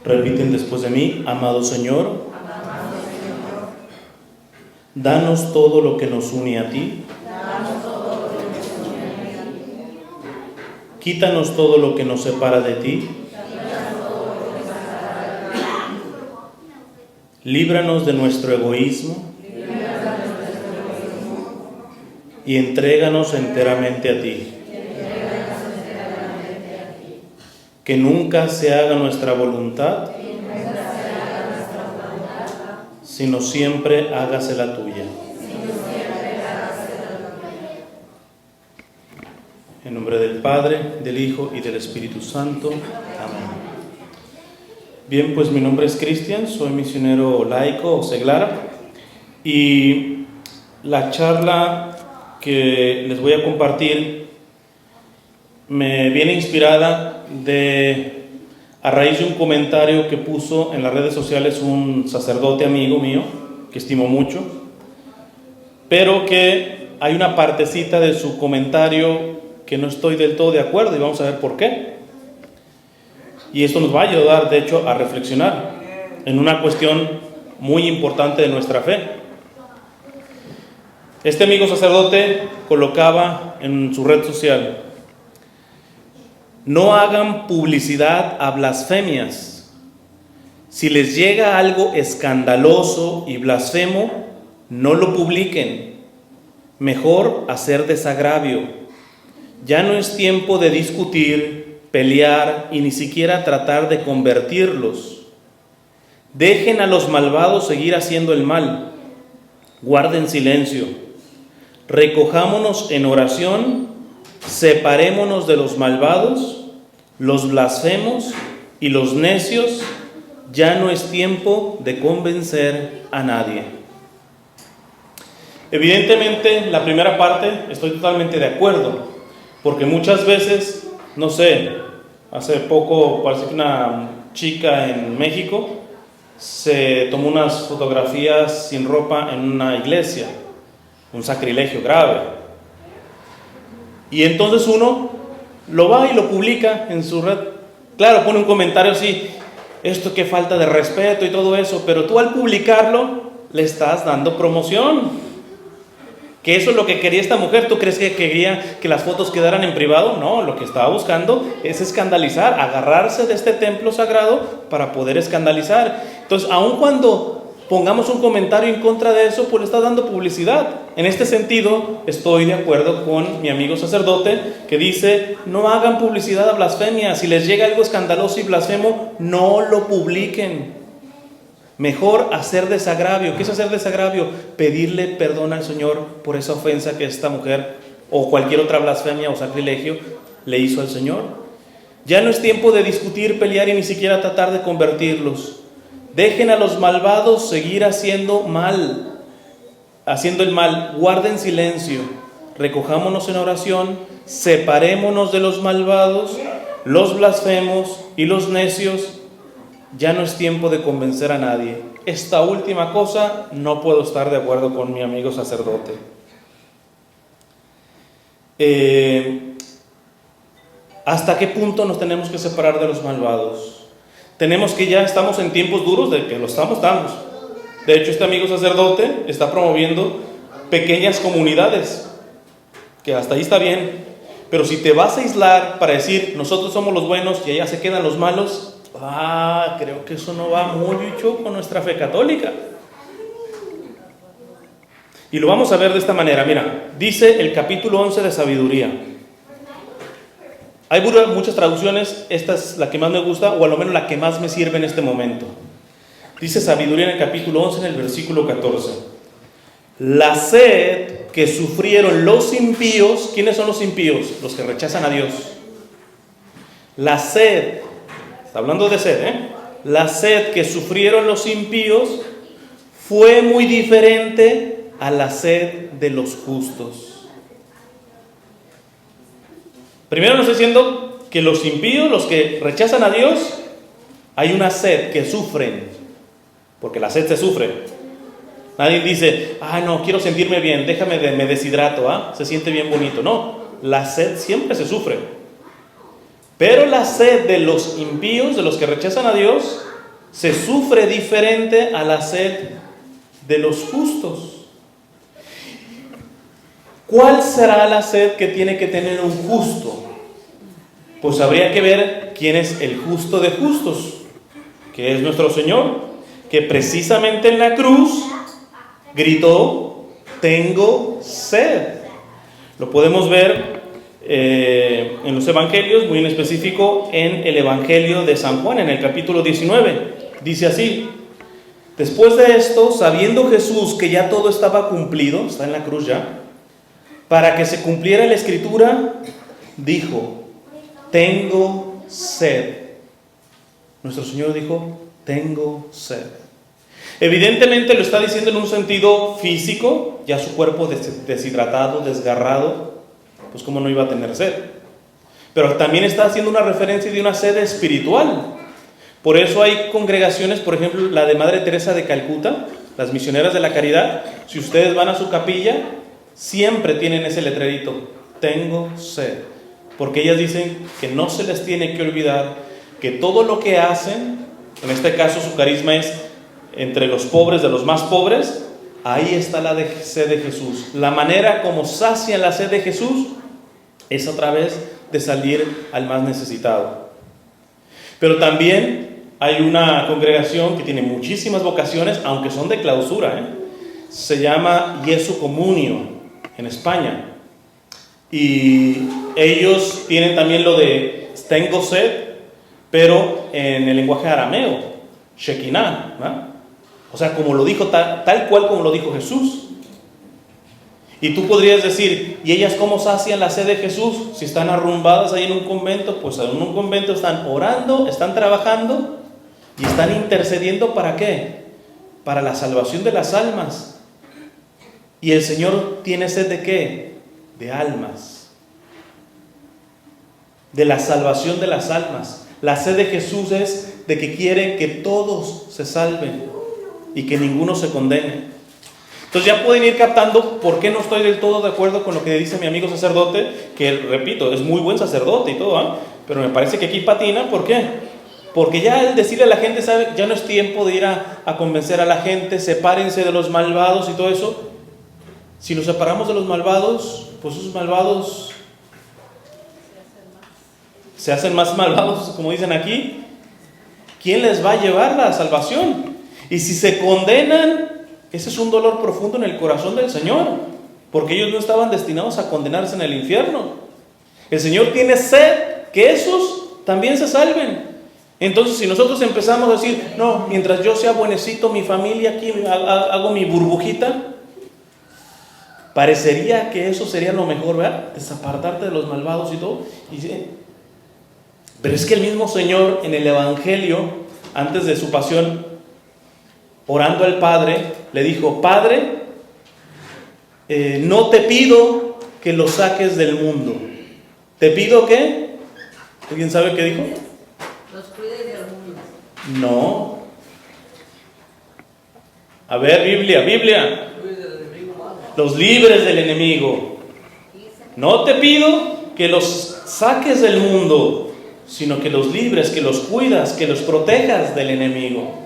Repiten después de mí: amado Señor, danos todo lo que nos une a ti. Quítanos todo lo que nos separa de ti. Líbranos de nuestro egoísmo y entréganos enteramente a ti. Que nunca se haga nuestra voluntad, sino siempre hágase la tuya. En nombre del Padre, del Hijo y del Espíritu Santo. Amén. Bien, pues mi nombre es Cristian, soy misionero laico o seglar, y la charla que les voy a compartir me viene inspirada a raíz de un comentario que puso en las redes sociales un sacerdote amigo mío, que estimo mucho, pero que hay una partecita de su comentario que no estoy del todo de acuerdo, y vamos a ver por qué. Y esto nos va a ayudar, de hecho, a reflexionar en una cuestión muy importante de nuestra fe. Este amigo sacerdote colocaba en su red social: no hagan publicidad a blasfemias. Si les llega algo escandaloso y blasfemo, no lo publiquen. Mejor hacer desagravio. Ya no es tiempo de discutir, pelear y ni siquiera tratar de convertirlos. Dejen a los malvados seguir haciendo el mal. Guarden silencio. Recojámonos en oración. Separémonos de los malvados, los blasfemos y los necios. Ya no es tiempo de convencer a nadie. Evidentemente, la primera parte estoy totalmente de acuerdo, porque muchas veces, no sé, hace poco parece que una chica en México se tomó unas fotografías sin ropa en una iglesia, un sacrilegio grave. Y entonces uno lo va y lo publica en su red. Claro, pone un comentario así: esto qué falta de respeto y todo eso, pero tú al publicarlo le estás dando promoción. ¿Que eso es lo que quería esta mujer? ¿Tú crees que quería que las fotos quedaran en privado? No, lo que estaba buscando es escandalizar, agarrarse de este templo sagrado para poder escandalizar. Entonces, aun cuando pongamos un comentario en contra de eso, pues le está dando publicidad. En este sentido, estoy de acuerdo con mi amigo sacerdote que dice: no hagan publicidad a blasfemia. Si les llega algo escandaloso y blasfemo, no lo publiquen. Mejor hacer desagravio. ¿Qué es hacer desagravio? Pedirle perdón al Señor por esa ofensa que esta mujer o cualquier otra blasfemia o sacrilegio le hizo al Señor. Ya no es tiempo de discutir, pelear y ni siquiera tratar de convertirlos. Dejen a los malvados seguir haciendo el mal. Guarden silencio. Recojámonos en oración. Separémonos de los malvados, los blasfemos y los necios. Ya no es tiempo de convencer a nadie. Esta última cosa no puedo estar de acuerdo con mi amigo sacerdote. ¿Hasta qué punto nos tenemos que separar de los malvados? Tenemos que ya estamos en tiempos duros, de que lo estamos. De hecho, este amigo sacerdote está promoviendo pequeñas comunidades, que hasta ahí está bien. Pero si te vas a aislar para decir nosotros somos los buenos y allá se quedan los malos, creo que eso no va mucho con nuestra fe católica. Y lo vamos a ver de esta manera. Mira, dice el capítulo 11 de Sabiduría. Hay muchas traducciones, esta es la que más me gusta, o a lo menos la que más me sirve en este momento. Dice Sabiduría en el capítulo 11, en el versículo 14. La sed que sufrieron los impíos. ¿Quiénes son los impíos? Los que rechazan a Dios. La sed, está hablando de sed, La sed que sufrieron los impíos fue muy diferente a la sed de los justos. Primero nos está diciendo que los impíos, los que rechazan a Dios, hay una sed que sufren, porque la sed se sufre. Nadie dice: no, quiero sentirme bien, me deshidrato, se siente bien bonito. No, la sed siempre se sufre. Pero la sed de los impíos, de los que rechazan a Dios, se sufre diferente a la sed de los justos. ¿Cuál será la sed que tiene que tener un justo? Pues habría que ver quién es el justo de justos, que es nuestro Señor, que precisamente en la cruz gritó: tengo sed. Lo podemos ver en los evangelios, muy en específico en el Evangelio de San Juan, en el capítulo 19. Dice así: después de esto, sabiendo Jesús que ya todo estaba cumplido, está en la cruz ya, para que se cumpliera la escritura, dijo: tengo sed. Nuestro Señor dijo: tengo sed. Evidentemente lo está diciendo en un sentido físico, ya su cuerpo deshidratado, desgarrado, pues cómo no iba a tener sed. Pero también está haciendo una referencia de una sed espiritual. Por eso hay congregaciones, por ejemplo, la de Madre Teresa de Calcuta, las misioneras de la caridad. Si ustedes van a su capilla, siempre tienen ese letrerito: tengo sed. Porque ellas dicen que no se les tiene que olvidar que todo lo que hacen, en este caso su carisma es entre los pobres de los más pobres, ahí está la sed de Jesús. La manera como sacian la sed de Jesús es a través de salir al más necesitado. Pero también hay una congregación que tiene muchísimas vocaciones, aunque son de clausura, se llama Jesu Comunio en España. Y ellos tienen también lo de tengo sed, pero en el lenguaje arameo, Shekinah, ¿no? O sea, como lo dijo, tal cual como lo dijo Jesús. Y tú podrías decir: ¿y ellas cómo sacian la sed de Jesús? Si están arrumbadas ahí en un convento, pues en un convento están orando, están trabajando y están intercediendo. ¿Para qué? Para la salvación de las almas. ¿Y el Señor tiene sed de qué? De almas. De la salvación de las almas. La sed de Jesús es de que quiere que todos se salven y que ninguno se condene. Entonces ya pueden ir captando por qué no estoy del todo de acuerdo con lo que dice mi amigo sacerdote, que repito, es muy buen sacerdote y todo, pero me parece que aquí patina. ¿Por qué? Porque ya el decirle a la gente, ¿sabe? Ya no es tiempo de ir a convencer a la gente, sepárense de los malvados y todo eso. Si nos separamos de los malvados, pues esos malvados se hacen más malvados, como dicen aquí. ¿Quién les va a llevar la salvación? Y si se condenan, ese es un dolor profundo en el corazón del Señor, porque ellos no estaban destinados a condenarse en el infierno. El Señor tiene sed que esos también se salven. Entonces, si nosotros empezamos a decir: no, mientras yo sea buenecito, mi familia aquí, hago mi burbujita, parecería que eso sería lo mejor, ¿verdad? Desapartarte de los malvados y todo. Pero es que el mismo Señor en el Evangelio, antes de su pasión, orando al Padre, le dijo: Padre, no te pido que los saques del mundo. ¿Te pido qué? ¿Alguien sabe qué dijo? Los cuides del mundo. No. A ver, Biblia. Los libres del enemigo. No te pido que los saques del mundo, sino que los libres, que los cuidas, que los protejas del enemigo.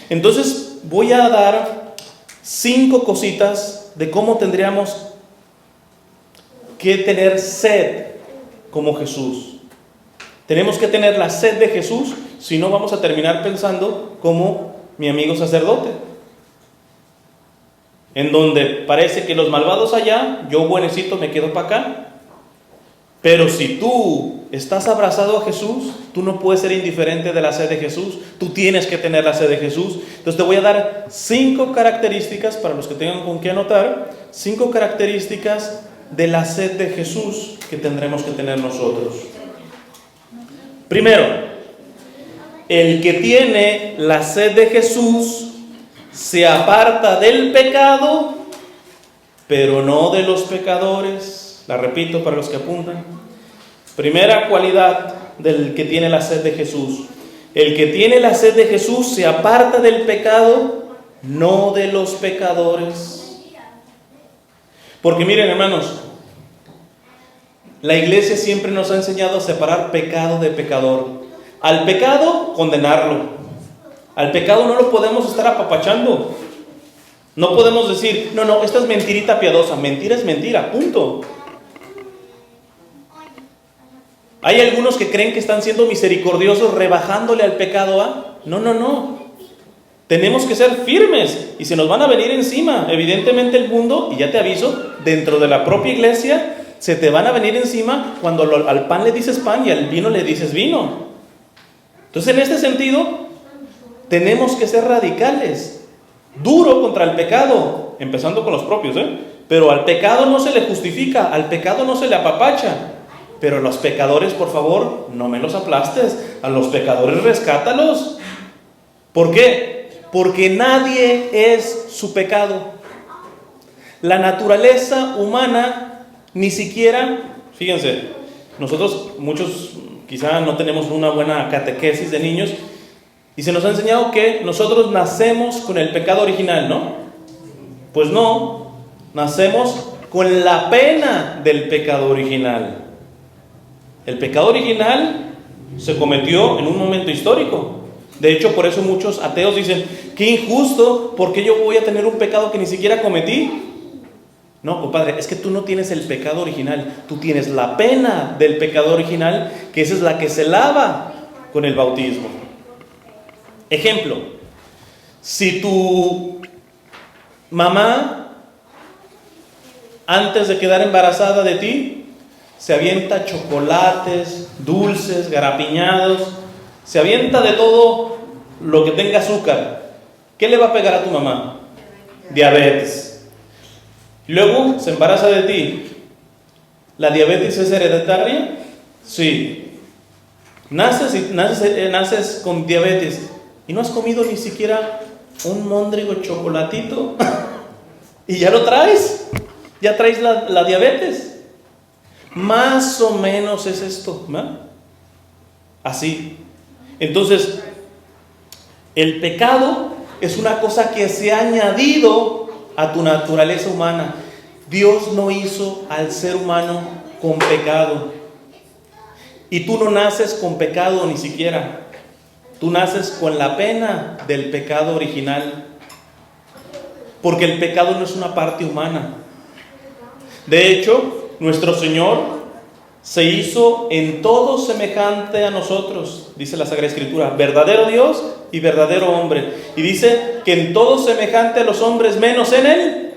Entonces voy a dar 5 cositas de cómo tendríamos que tener sed como Jesús. Tenemos que tener la sed de Jesús, si no vamos a terminar pensando como mi amigo sacerdote, en donde parece que los malvados allá, yo buenecito me quedo para acá. Pero si tú estás abrazado a Jesús, tú no puedes ser indiferente de la sed de Jesús. Tú tienes que tener la sed de Jesús. Entonces te voy a dar 5 características, para los que tengan con qué anotar, 5 características de la sed de Jesús que tendremos que tener nosotros. Primero, el que tiene la sed de Jesús se aparta del pecado, pero no de los pecadores. La repito para los que apuntan. Primera cualidad del que tiene la sed de Jesús: el que tiene la sed de Jesús se aparta del pecado, no de los pecadores. Porque miren, hermanos, la iglesia siempre nos ha enseñado a separar pecado de pecador. Al pecado, condenarlo. Al pecado no lo podemos estar apapachando. No podemos decir, no, esta es mentirita piadosa. Mentira es mentira, punto. Hay algunos que creen que están siendo misericordiosos rebajándole al pecado a... No. Tenemos que ser firmes y se nos van a venir encima. Evidentemente el mundo, y ya te aviso, dentro de la propia iglesia, se te van a venir encima cuando al pan le dices pan y al vino le dices vino. Entonces, en este sentido, tenemos que ser radicales, duro contra el pecado, empezando con los propios, pero al pecado no se le justifica, al pecado no se le apapacha. Pero a los pecadores, por favor, no me los aplastes. A los pecadores rescátalos. ¿Por qué? Porque nadie es su pecado. La naturaleza humana ni siquiera, fíjense, nosotros muchos quizá no tenemos una buena catequesis de niños y se nos ha enseñado que nosotros nacemos con el pecado original, ¿no? Pues no, nacemos con la pena del pecado original. El pecado original se cometió en un momento histórico. De hecho, por eso muchos ateos dicen, qué injusto, ¿por qué yo voy a tener un pecado que ni siquiera cometí? No, compadre, es que tú no tienes el pecado original, tú tienes la pena del pecado original, que esa es la que se lava con el bautismo. Ejemplo, si tu mamá, antes de quedar embarazada de ti, se avienta chocolates, dulces, garapiñados, se avienta de todo lo que tenga azúcar, ¿qué le va a pegar a tu mamá? Diabetes. Luego se embaraza de ti. ¿La diabetes es hereditaria? Sí. Naces con diabetes y no has comido ni siquiera un móndrigo chocolatito y ya lo traes. Ya traes la diabetes. Más o menos es esto, ¿no? Así. Entonces, el pecado es una cosa que se ha añadido a tu naturaleza humana. Dios no hizo al ser humano con pecado. Y tú no naces con pecado ni siquiera. Tú naces con la pena del pecado original. Porque el pecado no es una parte humana. De hecho, nuestro Señor se hizo en todo semejante a nosotros, dice la Sagrada Escritura, verdadero Dios y verdadero hombre. Y dice que en todo semejante a los hombres, menos en el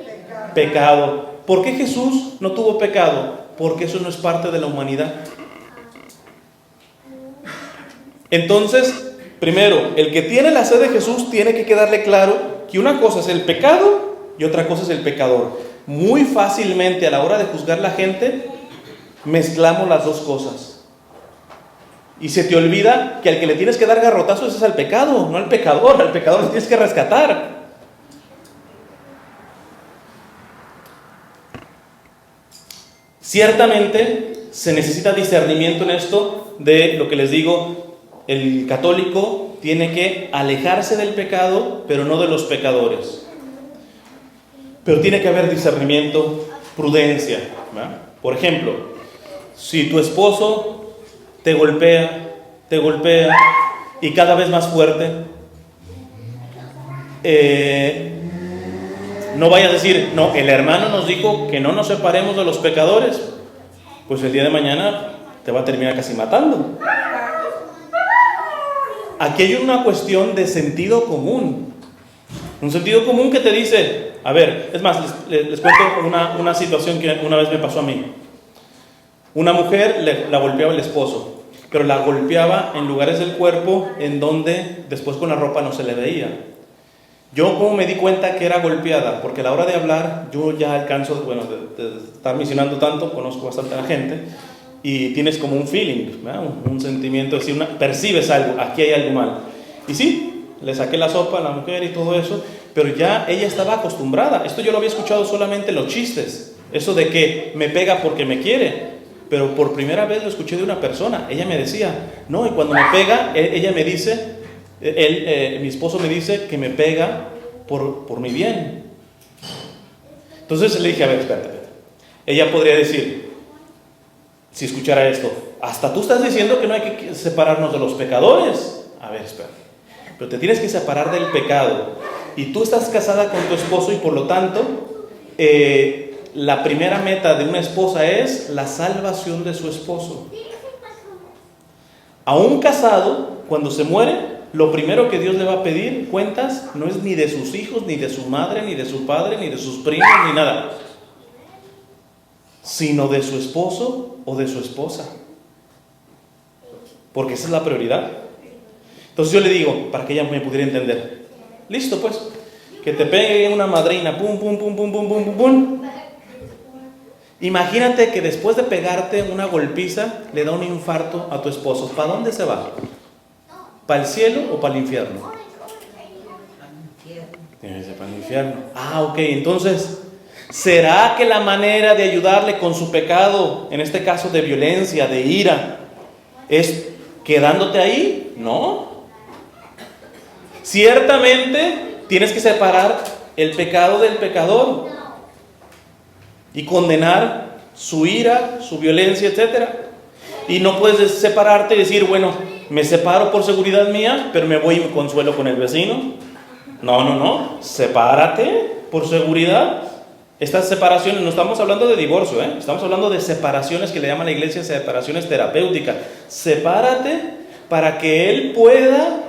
pecado. ¿Por qué Jesús no tuvo pecado? Porque eso no es parte de la humanidad. Entonces, primero, el que tiene la sed de Jesús tiene que quedarle claro que una cosa es el pecado y otra cosa es el pecador. Muy fácilmente a la hora de juzgar la gente mezclamos las dos cosas y se te olvida que al que le tienes que dar garrotazos es al pecado, no al pecador. Al pecador le tienes que rescatar. Ciertamente se necesita discernimiento en esto de lo que les digo. El católico tiene que alejarse del pecado, pero no de los pecadores. Pero tiene que haber discernimiento, prudencia, ¿verdad? Por ejemplo, si tu esposo te golpea y cada vez más fuerte, no vayas a decir, no, el hermano nos dijo que no nos separemos de los pecadores. Pues el día de mañana te va a terminar casi matando. Aquí hay una cuestión de sentido común. Un sentido común que te dice, a ver, es más, les cuento una situación que una vez me pasó a mí. Una mujer la golpeaba el esposo, pero la golpeaba en lugares del cuerpo en donde después con la ropa no se le veía. Yo como me di cuenta que era golpeada, porque a la hora de hablar, yo ya alcanzo, bueno, de estar misionando tanto, conozco bastante a la gente, y tienes como un feeling, ¿verdad? Un sentimiento, es decir, percibes algo, aquí hay algo mal. Y sí, le saqué la sopa a la mujer y todo eso, pero ya ella estaba acostumbrada. Esto yo lo había escuchado solamente en los chistes, eso de que me pega porque me quiere, pero por primera vez lo escuché de una persona. Ella me decía, no, y cuando me pega, ella me dice, mi esposo me dice que me pega por mi bien. Entonces le dije, a ver, espérate. Ella podría decir, si escuchara esto, hasta tú estás diciendo que no hay que separarnos de los pecadores. A ver, espérate. pero te tienes que separar del pecado. Y tú estás casada con tu esposo y por lo tanto, la primera meta de una esposa es la salvación de su esposo. A un casado, cuando se muere, lo primero que Dios le va a pedir cuentas no es ni de sus hijos, ni de su madre, ni de su padre, ni de sus primos, ni nada, sino de su esposo o de su esposa, porque esa es la prioridad. Entonces yo le digo, para que ella me pudiera entender, listo pues, que te pegue una madrina, pum, pum, pum, pum, pum, pum, pum, pum. Imagínate que después de pegarte una golpiza, le da un infarto a tu esposo. ¿Para dónde se va? ¿Para el cielo o para el infierno? Para el infierno. Ah, ok, entonces, ¿será que la manera de ayudarle con su pecado, en este caso de violencia, de ira, es quedándote ahí? No. Ciertamente tienes que separar el pecado del pecador y condenar su ira, su violencia, etc. Y no puedes separarte y decir, bueno, me separo por seguridad mía, pero me voy y me consuelo con el vecino. No, sepárate por seguridad. Estas separaciones, no estamos hablando de divorcio, estamos hablando de separaciones que le llama la iglesia separaciones terapéuticas. Sepárate para que él pueda,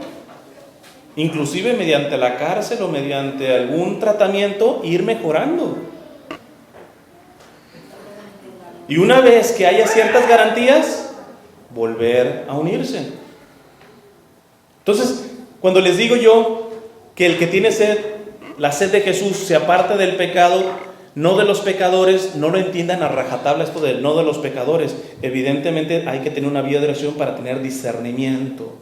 inclusive mediante la cárcel o mediante algún tratamiento, ir mejorando. Y una vez que haya ciertas garantías, volver a unirse. Entonces, cuando les digo yo que el que tiene sed, la sed de Jesús, se aparte del pecado, no de los pecadores, no lo entiendan a rajatabla esto de no de los pecadores. Evidentemente hay que tener una vida de oración para tener discernimiento.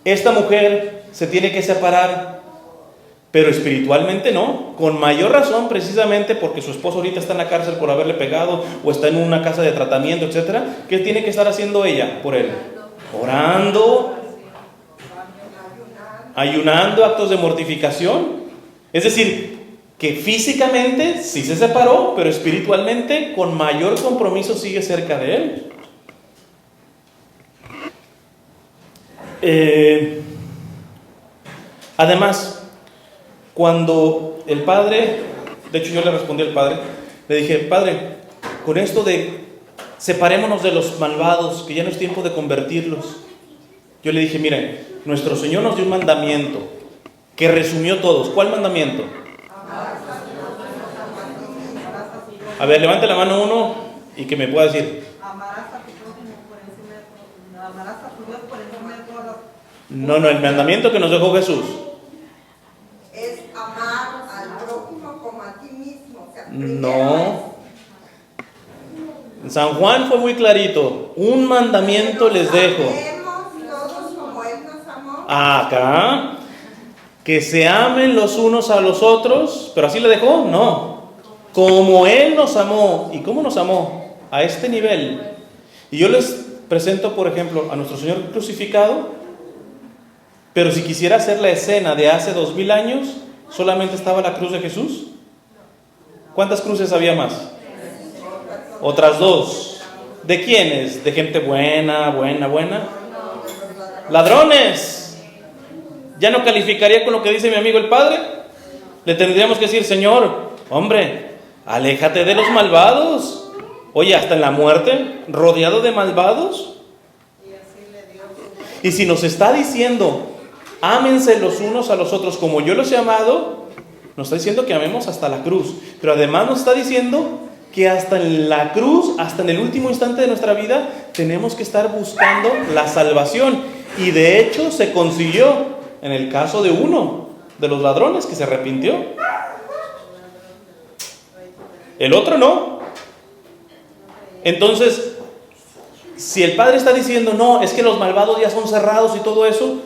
Esta mujer se tiene que separar, pero espiritualmente no, con mayor razón, precisamente porque su esposo ahorita está en la cárcel por haberle pegado o está en una casa de tratamiento, etcétera. ¿Qué tiene que estar haciendo ella por él? Orando, ayunando, actos de mortificación. Es decir, que físicamente sí se separó, pero espiritualmente con mayor compromiso sigue cerca de él. Además, cuando el padre, de hecho yo le respondí al padre, le dije, padre, con esto de separémonos de los malvados, que ya no es tiempo de convertirlos. Yo le dije, miren, nuestro Señor nos dio un mandamiento que resumió todos. ¿Cuál mandamiento? A ver, levante la mano uno y que me pueda decir. Amarás a tu prójimo por encima de todo. Amarás a tu Dios por encima de todas las... No, el mandamiento que nos dejó Jesús. Es amar al prójimo como a ti mismo. O sea, No. San Juan fue muy clarito. Un mandamiento les dejo. Todos como Él nos amó. Acá. Que se amen los unos a los otros. ¿Pero así le dejó? No. Como Él nos amó. ¿Y cómo nos amó? A este nivel. Y yo les presento, por ejemplo, a nuestro Señor crucificado. Pero si quisiera hacer la escena de hace 2000 años, solamente estaba la cruz de Jesús. ¿Cuántas cruces había más? Otras dos. ¿De quiénes? ¿De gente buena? ¡Ladrones! ¿Ya no calificaría con lo que dice mi amigo el Padre? Le tendríamos que decir, Señor, hombre, aléjate de los malvados. Oye, hasta en la muerte, rodeado de malvados. Y si nos está diciendo, ámense los unos a los otros como yo los he amado, nos está diciendo que amemos hasta la cruz. Pero además nos está diciendo que hasta en la cruz, hasta en el último instante de nuestra vida, tenemos que estar buscando la salvación. Y de hecho se consiguió en el caso de uno de los ladrones que se arrepintió. El otro no. Entonces, si el Padre está diciendo, no, es que los malvados ya son cerrados y todo eso,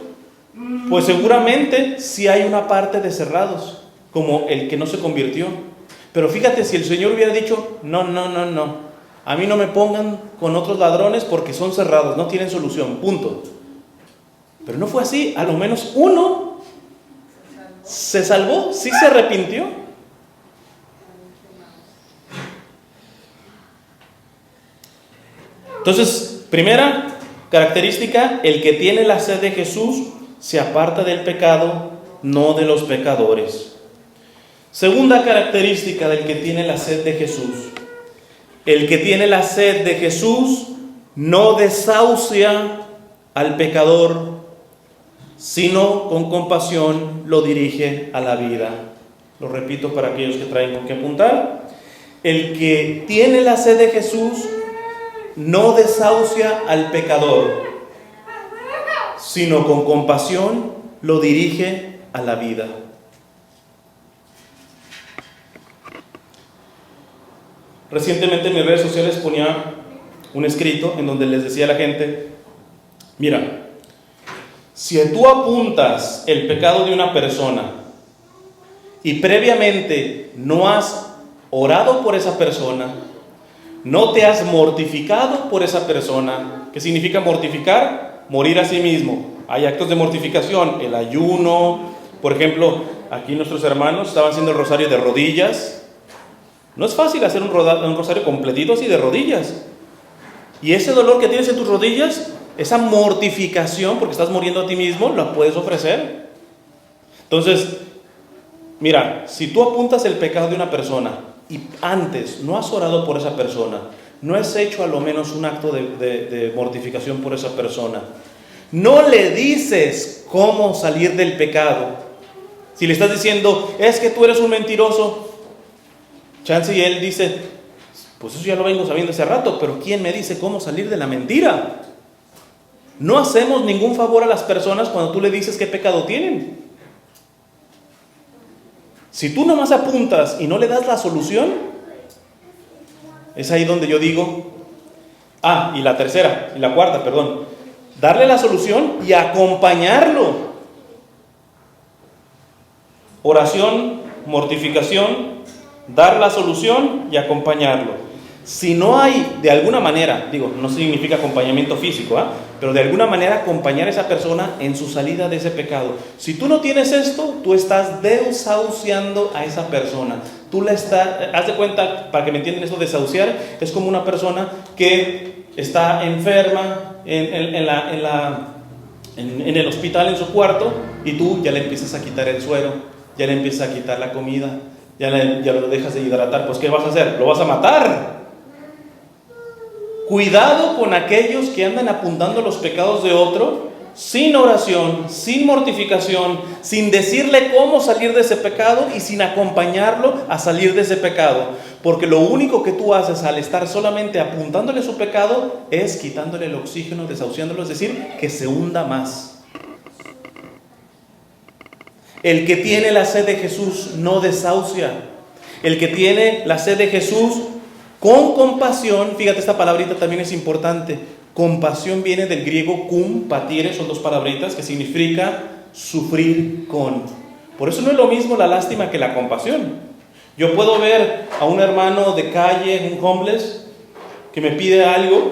pues seguramente sí hay una parte de cerrados, como el que no se convirtió. Pero fíjate, si el Señor hubiera dicho, no, a mí no me pongan con otros ladrones porque son cerrados, no tienen solución, punto. Pero no fue así, a lo menos uno se salvó, sí se arrepintió. Entonces, primera característica, el que tiene la sed de Jesús se aparta del pecado, no de los pecadores. Segunda característica del que tiene la sed de Jesús. El que tiene la sed de Jesús no desahucia al pecador, sino con compasión lo dirige a la vida. Lo repito para aquellos que traen con qué apuntar. El que tiene la sed de Jesús no desahucia al pecador, sino con compasión lo dirige a la vida. Recientemente en mis redes sociales ponía un escrito en donde les decía a la gente: mira, si tú apuntas el pecado de una persona y previamente no has orado por esa persona, no te has mortificado por esa persona. ¿Qué significa mortificar? Morir a sí mismo. Hay actos de mortificación, el ayuno. Por ejemplo, aquí nuestros hermanos estaban haciendo el rosario de rodillas. No es fácil hacer un rosario completito así de rodillas. Y ese dolor que tienes en tus rodillas, esa mortificación, porque estás muriendo a ti mismo, la puedes ofrecer. Entonces, mira, si tú apuntas el pecado de una persona y antes no has orado por esa persona, no has hecho a lo menos un acto de mortificación por esa persona, no le dices cómo salir del pecado. Si le estás diciendo, es que tú eres un mentiroso, chance y él dice, pues eso ya lo vengo sabiendo hace rato, pero ¿quién me dice cómo salir de la mentira? No hacemos ningún favor a las personas cuando tú le dices qué pecado tienen. Si tú nomás apuntas y no le das la solución, es ahí donde yo digo, y la tercera, y la cuarta, perdón, darle la solución y acompañarlo. Oración, mortificación, dar la solución y acompañarlo. Si no hay de alguna manera, no significa acompañamiento físico, pero de alguna manera acompañar a esa persona en su salida de ese pecado. Si tú no tienes esto, tú estás desahuciando a esa persona. Haz de cuenta, para que me entiendan esto, desahuciar es como una persona que está enferma en el hospital, en su cuarto, y tú ya le empiezas a quitar el suero, ya le empiezas a quitar la comida, ya lo dejas de hidratar. Pues ¿qué vas a hacer? Lo vas a matar. Cuidado con aquellos que andan apuntando los pecados de otro sin oración, sin mortificación, sin decirle cómo salir de ese pecado y sin acompañarlo a salir de ese pecado. Porque lo único que tú haces al estar solamente apuntándole su pecado es quitándole el oxígeno, desahuciándolo, es decir, que se hunda más. El que tiene la sed de Jesús no desahucia. El que tiene la sed de Jesús con compasión, fíjate, esta palabrita también es importante. Compasión viene del griego cum, patire, son dos palabritas que significa sufrir con. Por eso no es lo mismo la lástima que la compasión. Yo puedo ver a un hermano de calle, un homeless, que me pide algo,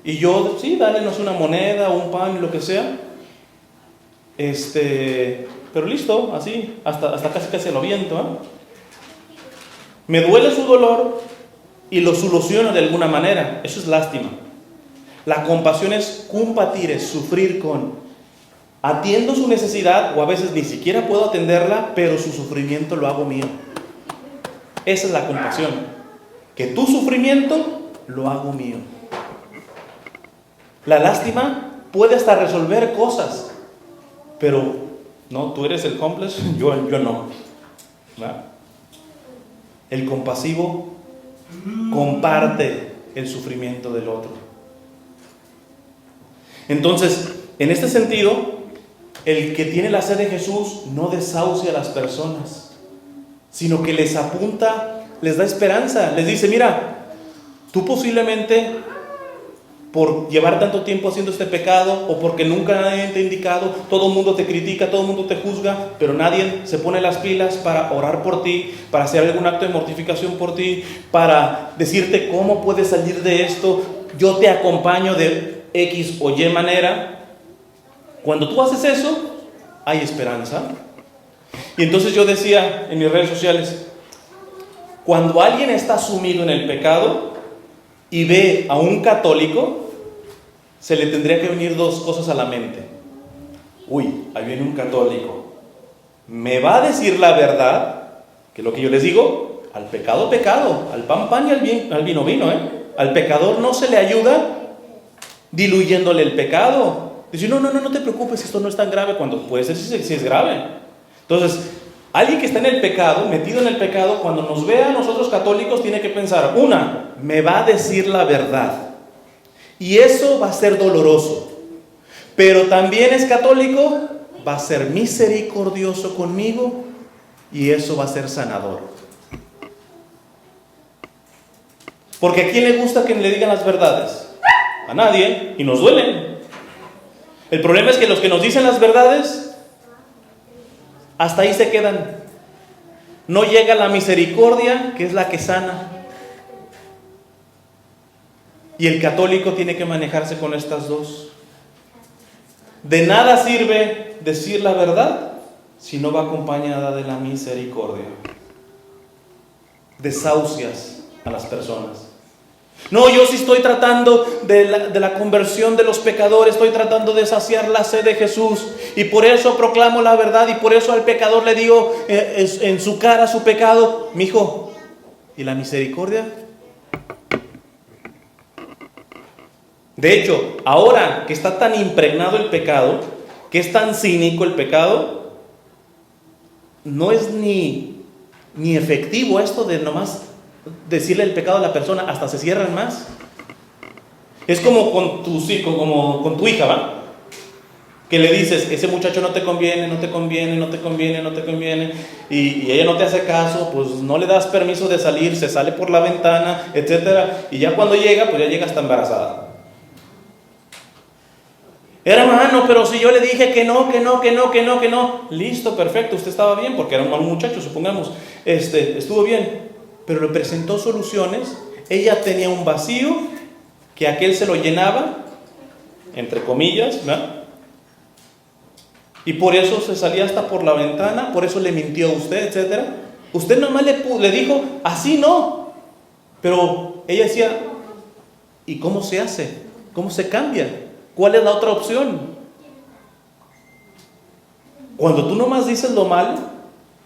y yo, sí, dálenos una moneda, un pan, lo que sea. Pero listo, así, hasta casi lo aviento, Me duele su dolor y lo soluciono de alguna manera. Eso es lástima. La compasión es compatir, es sufrir con. Atiendo su necesidad, o a veces ni siquiera puedo atenderla, pero su sufrimiento lo hago mío. Esa es la compasión. Que tu sufrimiento lo hago mío. La lástima puede hasta resolver cosas, pero no, tú eres el cómplice, yo no. ¿Verdad? El compasivo comparte el sufrimiento del otro. Entonces, en este sentido, el que tiene la sed de Jesús no desahucia a las personas, sino que les apunta, les da esperanza, les dice, mira, tú posiblemente por llevar tanto tiempo haciendo este pecado, o porque nunca nadie te ha indicado, todo el mundo te critica, todo el mundo te juzga, pero nadie se pone las pilas para orar por ti, para hacer algún acto de mortificación por ti, para decirte cómo puedes salir de esto. Yo te acompaño de X o Y manera. Cuando tú haces eso, hay esperanza. Y entonces yo decía en mis redes sociales, cuando alguien está sumido en el pecado y ve a un católico, se le tendría que venir dos cosas a la mente. uy, ahí viene un católico, me va a decir la verdad, que es lo que yo les digo, al pecado, pecado, al pan, pan y al vino, vino, Al pecador no se le ayuda diluyéndole el pecado. Dice, no te preocupes, esto no es tan grave, cuando puede ser si es grave. Entonces, alguien que está en el pecado, metido en el pecado, cuando nos vea a nosotros católicos, tiene que pensar, me va a decir la verdad. Y eso va a ser doloroso. Pero también es católico, va a ser misericordioso conmigo y eso va a ser sanador. Porque ¿a quién le gusta que le digan las verdades? A nadie, y nos duelen. El problema es que los que nos dicen las verdades, hasta ahí se quedan. No llega la misericordia, que es la que sana. Y el católico tiene que manejarse con estas dos. De nada sirve decir la verdad si no va acompañada de la misericordia. Desahucias a las personas. No, yo sí estoy tratando de la conversión de los pecadores, estoy tratando de saciar la sed de Jesús y por eso proclamo la verdad y por eso al pecador le digo en su cara su pecado. Mijo, ¿y la misericordia? De hecho, ahora que está tan impregnado el pecado, que es tan cínico el pecado, no es ni efectivo esto de nomás decirle el pecado a la persona, hasta se cierran más. Es como con tu hija, ¿va? Que le dices, ese muchacho no te conviene, y ella no te hace caso, pues no le das permiso de salir, se sale por la ventana, etcétera, y ya cuando llega, pues ya llega hasta embarazada. Hermano, pero si yo le dije que no. Listo, perfecto, usted estaba bien, porque era un mal muchacho, supongamos. Estuvo bien, pero le presentó soluciones. Ella tenía un vacío que aquel se lo llenaba, entre comillas, ¿verdad? Y por eso se salía hasta por la ventana, por eso le mintió a usted, etcétera. Usted nomás le dijo, así no. Pero ella decía, ¿y cómo se hace? ¿Cómo se cambia? ¿Cuál es la otra opción? Cuando tú nomás dices lo malo,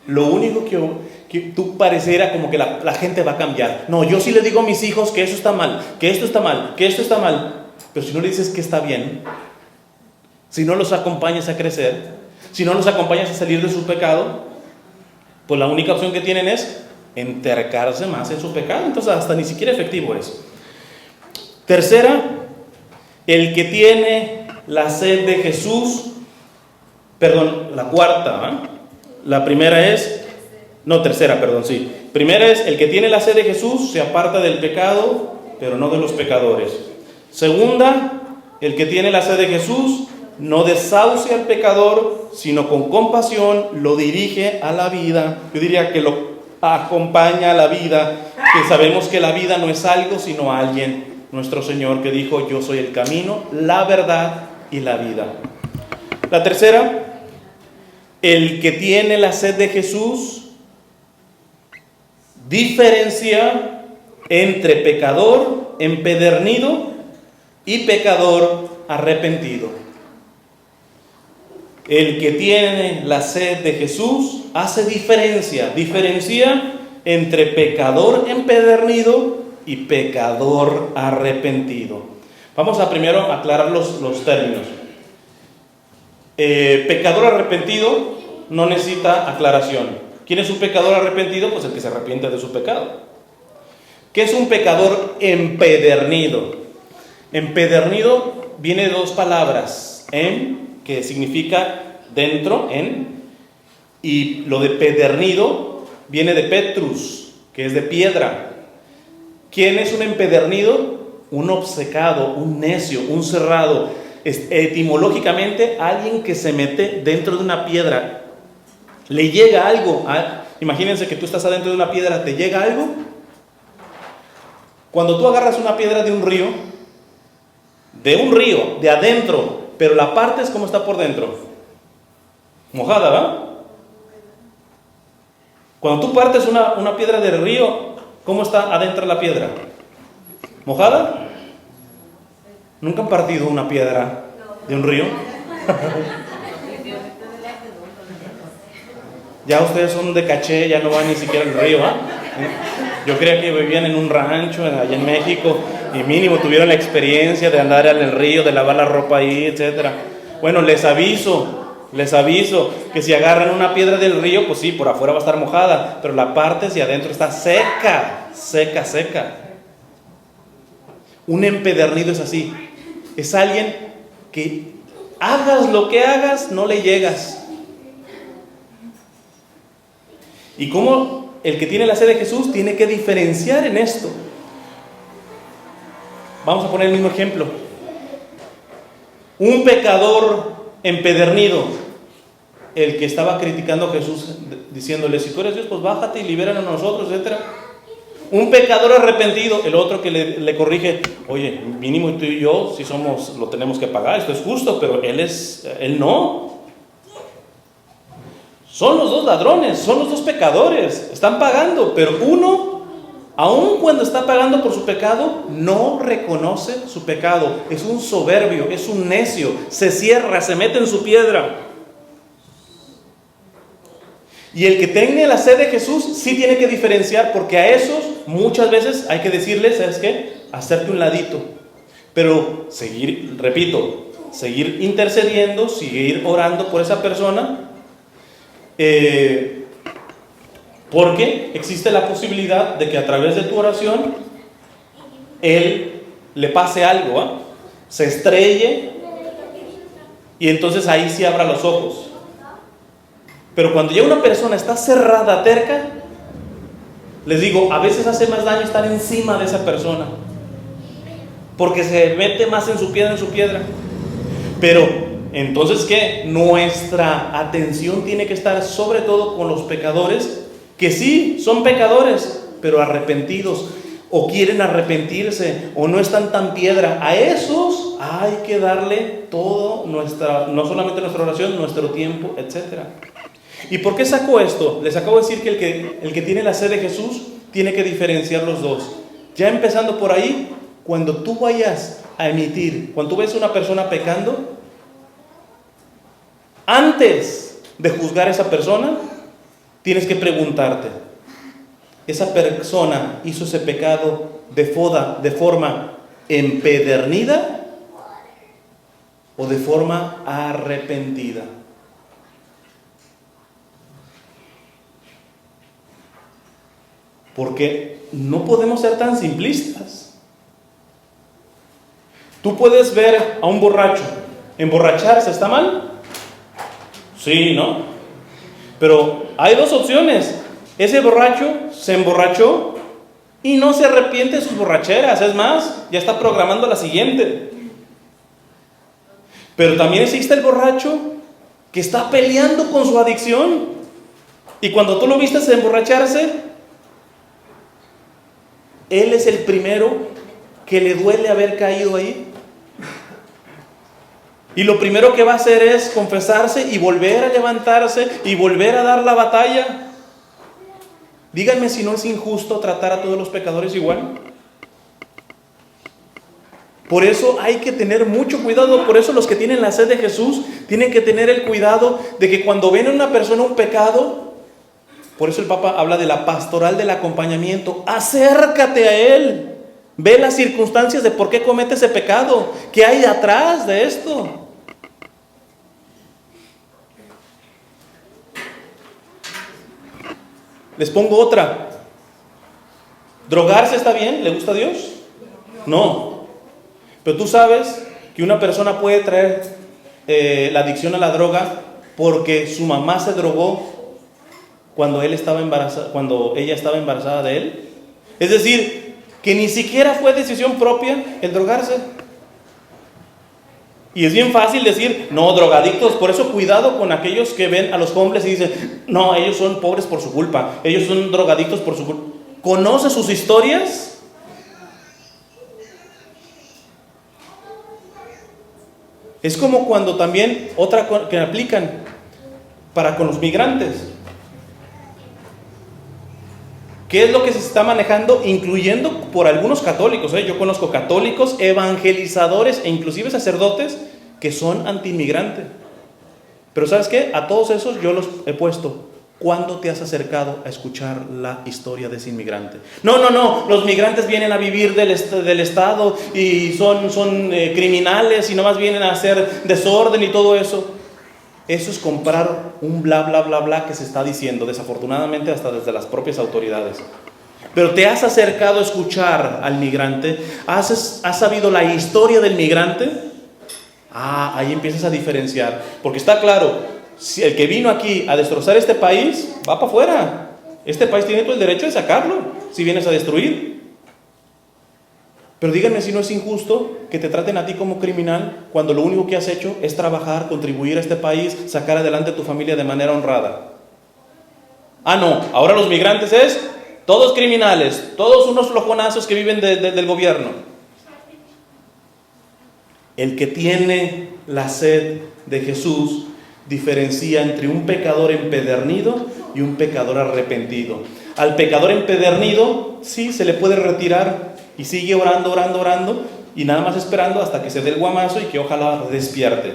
lo único que tú pareciera como que la gente va a cambiar. No, yo sí le digo a mis hijos que eso está mal, que esto está mal, que esto está mal. Pero si no le dices que está bien, si no los acompañas a crecer, si no los acompañas a salir de su pecado, pues la única opción que tienen es entercarse más en su pecado. Entonces hasta ni siquiera efectivo es. Tercera, el que tiene la sed de Jesús, la cuarta, ¿eh? La primera es, tercera, sí. Primera es, el que tiene la sed de Jesús se aparta del pecado, pero no de los pecadores. Segunda, el que tiene la sed de Jesús no desahucia al pecador, sino con compasión lo dirige a la vida. Yo diría que lo acompaña a la vida, que sabemos que la vida no es algo, sino alguien. Nuestro Señor que dijo, yo soy el camino, la verdad y la vida. La tercera, el que tiene la sed de Jesús diferencia entre pecador empedernido y pecador arrepentido. El que tiene la sed de Jesús hace diferencia entre pecador empedernido y pecador arrepentido. Vamos a primero aclarar los términos. Pecador arrepentido no necesita aclaración. ¿Quién es un pecador arrepentido? Pues el que se arrepiente de su pecado. ¿Qué es un pecador empedernido? Empedernido viene de dos palabras, que significa dentro, y lo de pedernido viene de petrus, que es de piedra. ¿Quién es un empedernido? Un obcecado, un necio, un cerrado. Etimológicamente, alguien que se mete dentro de una piedra. Le llega algo. Imagínense que tú estás adentro de una piedra, ¿te llega algo? Cuando tú agarras una piedra de un río, de adentro, pero la partes, ¿cómo está por dentro? Mojada, ¿verdad? Cuando tú partes una piedra del río, ¿cómo está adentro la piedra? ¿Mojada? ¿Nunca han partido una piedra de un río? Ya ustedes son de caché, ya no van ni siquiera al río, ¿ah? Yo creía que vivían en un rancho allá en México y mínimo tuvieron la experiencia de andar en el río, de lavar la ropa ahí, etcétera. Bueno, les aviso que si agarran una piedra del río, pues sí, por afuera va a estar mojada, pero la parte hacia adentro está seca. Un empedernido es así, es alguien que hagas lo que hagas, no le llegas. Y como el que tiene la sed de Jesús tiene que diferenciar en esto. Vamos a poner el mismo ejemplo. Un pecador empedernido, el que estaba criticando a Jesús, diciéndole, si tú eres Dios, pues bájate y libéranos a nosotros, etc. Un pecador arrepentido, el otro que le corrige, oye, mínimo tú y yo, si somos, lo tenemos que pagar, esto es justo, pero él no. Son los dos ladrones, son los dos pecadores, están pagando, pero uno, aun cuando está pagando por su pecado, no reconoce su pecado, es un soberbio, es un necio, se cierra, se mete en su piedra. Y el que tenga la sed de Jesús sí tiene que diferenciar, porque a esos muchas veces hay que decirles, ¿sabes qué? Hacerte un ladito, pero seguir intercediendo, seguir orando por esa persona. Porque existe la posibilidad de que a través de tu oración él le pase algo, ¿eh? Se estrelle y entonces ahí sí abra los ojos. Pero cuando ya una persona está cerrada, terca, les digo, a veces hace más daño estar encima de esa persona, porque se mete más en su piedra. Pero entonces, ¿qué? Nuestra atención tiene que estar sobre todo con los pecadores, que sí, son pecadores, pero arrepentidos, o quieren arrepentirse, o no están tan piedra. A esos hay que darle todo, no solamente nuestra oración, nuestro tiempo, etc. ¿Y por qué saco esto? Les acabo de decir que el que tiene la sed de Jesús tiene que diferenciar los dos. Ya empezando por ahí, cuando tú vayas a cuando tú ves a una persona pecando, antes de juzgar a esa persona, tienes que preguntarte, ¿esa persona hizo ese pecado de forma empedernida o de forma arrepentida? Porque no podemos ser tan simplistas. Tú puedes ver a un borracho, ¿emborracharse está mal? Sí, ¿no? Pero hay dos opciones. Ese borracho se emborrachó y no se arrepiente de sus borracheras. Es más, ya está programando la siguiente. Pero también existe el borracho que está peleando con su adicción. Y cuando tú lo viste emborracharse, él es el primero que le duele haber caído ahí. Y lo primero que va a hacer es confesarse y volver a levantarse y volver a dar la batalla. Díganme si no es injusto tratar a todos los pecadores igual. Por eso hay que tener mucho cuidado. Por eso los que tienen la sed de Jesús tienen que tener el cuidado de que cuando ven a una persona un pecado, por eso el Papa habla de la pastoral del acompañamiento. Acércate a él. Ve las circunstancias de por qué comete ese pecado. ¿Qué hay atrás de esto? Les pongo otra. ¿Drogarse está bien? ¿Le gusta a Dios? No. Pero tú sabes que una persona puede traer la adicción a la droga porque su mamá se drogó cuando ella estaba embarazada de él. Es decir, que ni siquiera fue decisión propia el drogarse. Y es bien fácil decir, no, drogadictos. Por eso cuidado con aquellos que ven a los hombres y dicen, no, ellos son pobres por su culpa, ellos son drogadictos por su culpa. ¿Conoce sus historias? Es como cuando también, otra que aplican para con los migrantes. ¿Qué es lo que se está manejando? Incluyendo por algunos católicos. Yo conozco católicos, evangelizadores e inclusive sacerdotes que son antiinmigrantes. Pero ¿sabes qué? A todos esos yo los he puesto. ¿Cuándo te has acercado a escuchar la historia de ese inmigrante? No, los migrantes vienen a vivir del Estado y son criminales y nomás vienen a hacer desorden y todo eso. Eso es comprar un bla, bla, bla, bla que se está diciendo, desafortunadamente hasta desde las propias autoridades. Pero te has acercado a escuchar al migrante, has sabido la historia del migrante. Ahí empiezas a diferenciar, porque está claro. Si el que vino aquí a destrozar este país, va para afuera. Este país tiene todo el derecho de sacarlo, si vienes a destruir. Pero díganme si no es injusto que te traten a ti como criminal, cuando lo único que has hecho es trabajar, contribuir a este país, sacar adelante a tu familia de manera honrada. No, ahora los migrantes todos criminales, todos unos flojonazos que viven del gobierno. El que tiene la sed de Jesús diferencia entre un pecador empedernido y un pecador arrepentido. Al pecador empedernido, sí, se le puede retirar y sigue orando, y nada más esperando hasta que se dé el guamazo y que ojalá despierte.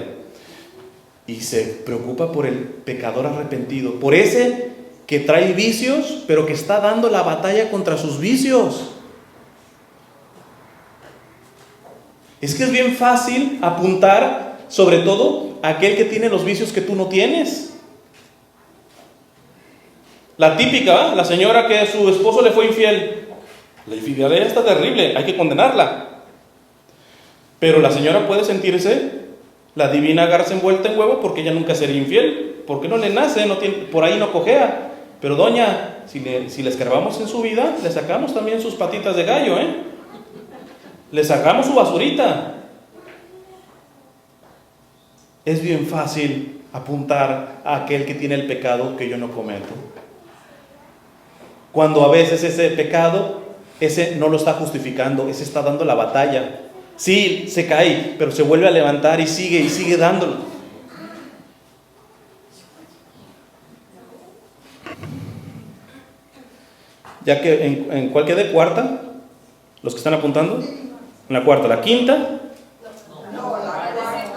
Y se preocupa por el pecador arrepentido, por ese que trae vicios, pero que está dando la batalla contra sus vicios. Es que es bien fácil apuntar, sobre todo, aquel que tiene los vicios que tú no tienes. La típica, la señora que su esposo le fue infiel. La infidelidad está terrible, hay que condenarla. Pero la señora puede sentirse la divina garza envuelta en huevo porque ella nunca sería infiel, porque no le nace, por ahí no cojea. Pero doña, si le escarbamos en su vida, le sacamos también sus patitas de gallo, le sacamos su basurita. Es bien fácil apuntar a aquel que tiene el pecado que yo no cometo, cuando a veces ese pecado, ese no lo está justificando, ese está dando la batalla. Sí, se cae, pero se vuelve a levantar y sigue dándolo. Ya que en cuál quede, cuarta, los que están apuntando, en la cuarta, la quinta.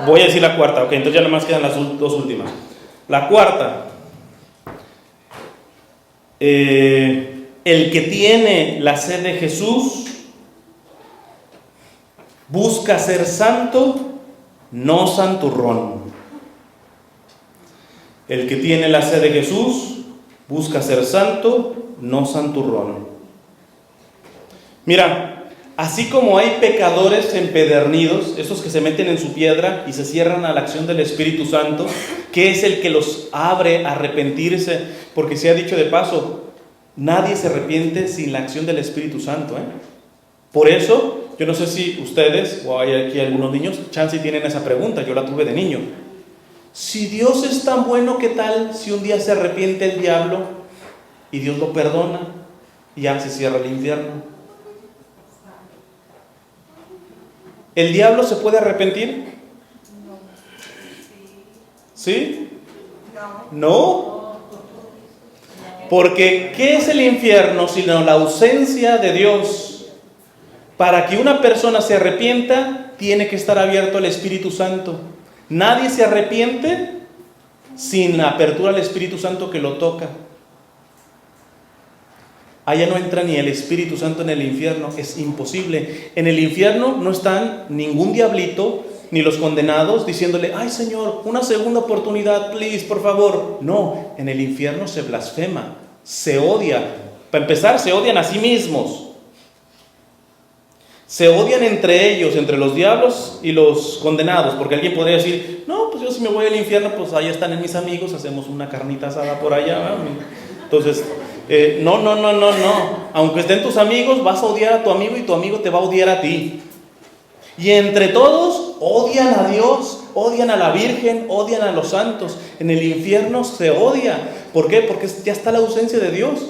Voy a decir la cuarta, ok, entonces ya nada más quedan las dos últimas. La cuarta, el que tiene la sed de Jesús busca ser santo, no santurrón. El que tiene la sed de Jesús busca ser santo, no santurrón. Mira, así como hay pecadores empedernidos, esos que se meten en su piedra y se cierran a la acción del Espíritu Santo, que es el que los abre a arrepentirse, porque se ha dicho de paso, nadie se arrepiente sin la acción del Espíritu Santo, Por eso, yo no sé si ustedes, o hay aquí algunos niños, chance tienen esa pregunta, yo la tuve de niño. Si Dios es tan bueno, ¿qué tal si un día se arrepiente el diablo y Dios lo perdona y ya se cierra el infierno? ¿El diablo se puede arrepentir? ¿Sí? No. Porque ¿qué es el infierno sino la ausencia de Dios? Para que una persona se arrepienta, tiene que estar abierto al Espíritu Santo. Nadie se arrepiente sin la apertura al Espíritu Santo que lo toca. Allá no entra ni el Espíritu Santo en el infierno, es imposible. En el infierno no están ningún diablito, ni los condenados diciéndole, ay Señor, una segunda oportunidad, please, por favor. No, en el infierno se blasfema, se odia. Para empezar, se odian a sí mismos. Se odian entre ellos, entre los diablos y los condenados, porque alguien podría decir, no, pues yo si me voy al infierno, pues allá están mis amigos, hacemos una carnita asada por allá, ¿verdad? Entonces, no, aunque estén tus amigos, vas a odiar a tu amigo y tu amigo te va a odiar a ti. Y entre todos odian a Dios, odian a la Virgen, odian a los santos. En el infierno se odia. ¿Por qué? Porque ya está la ausencia de Dios.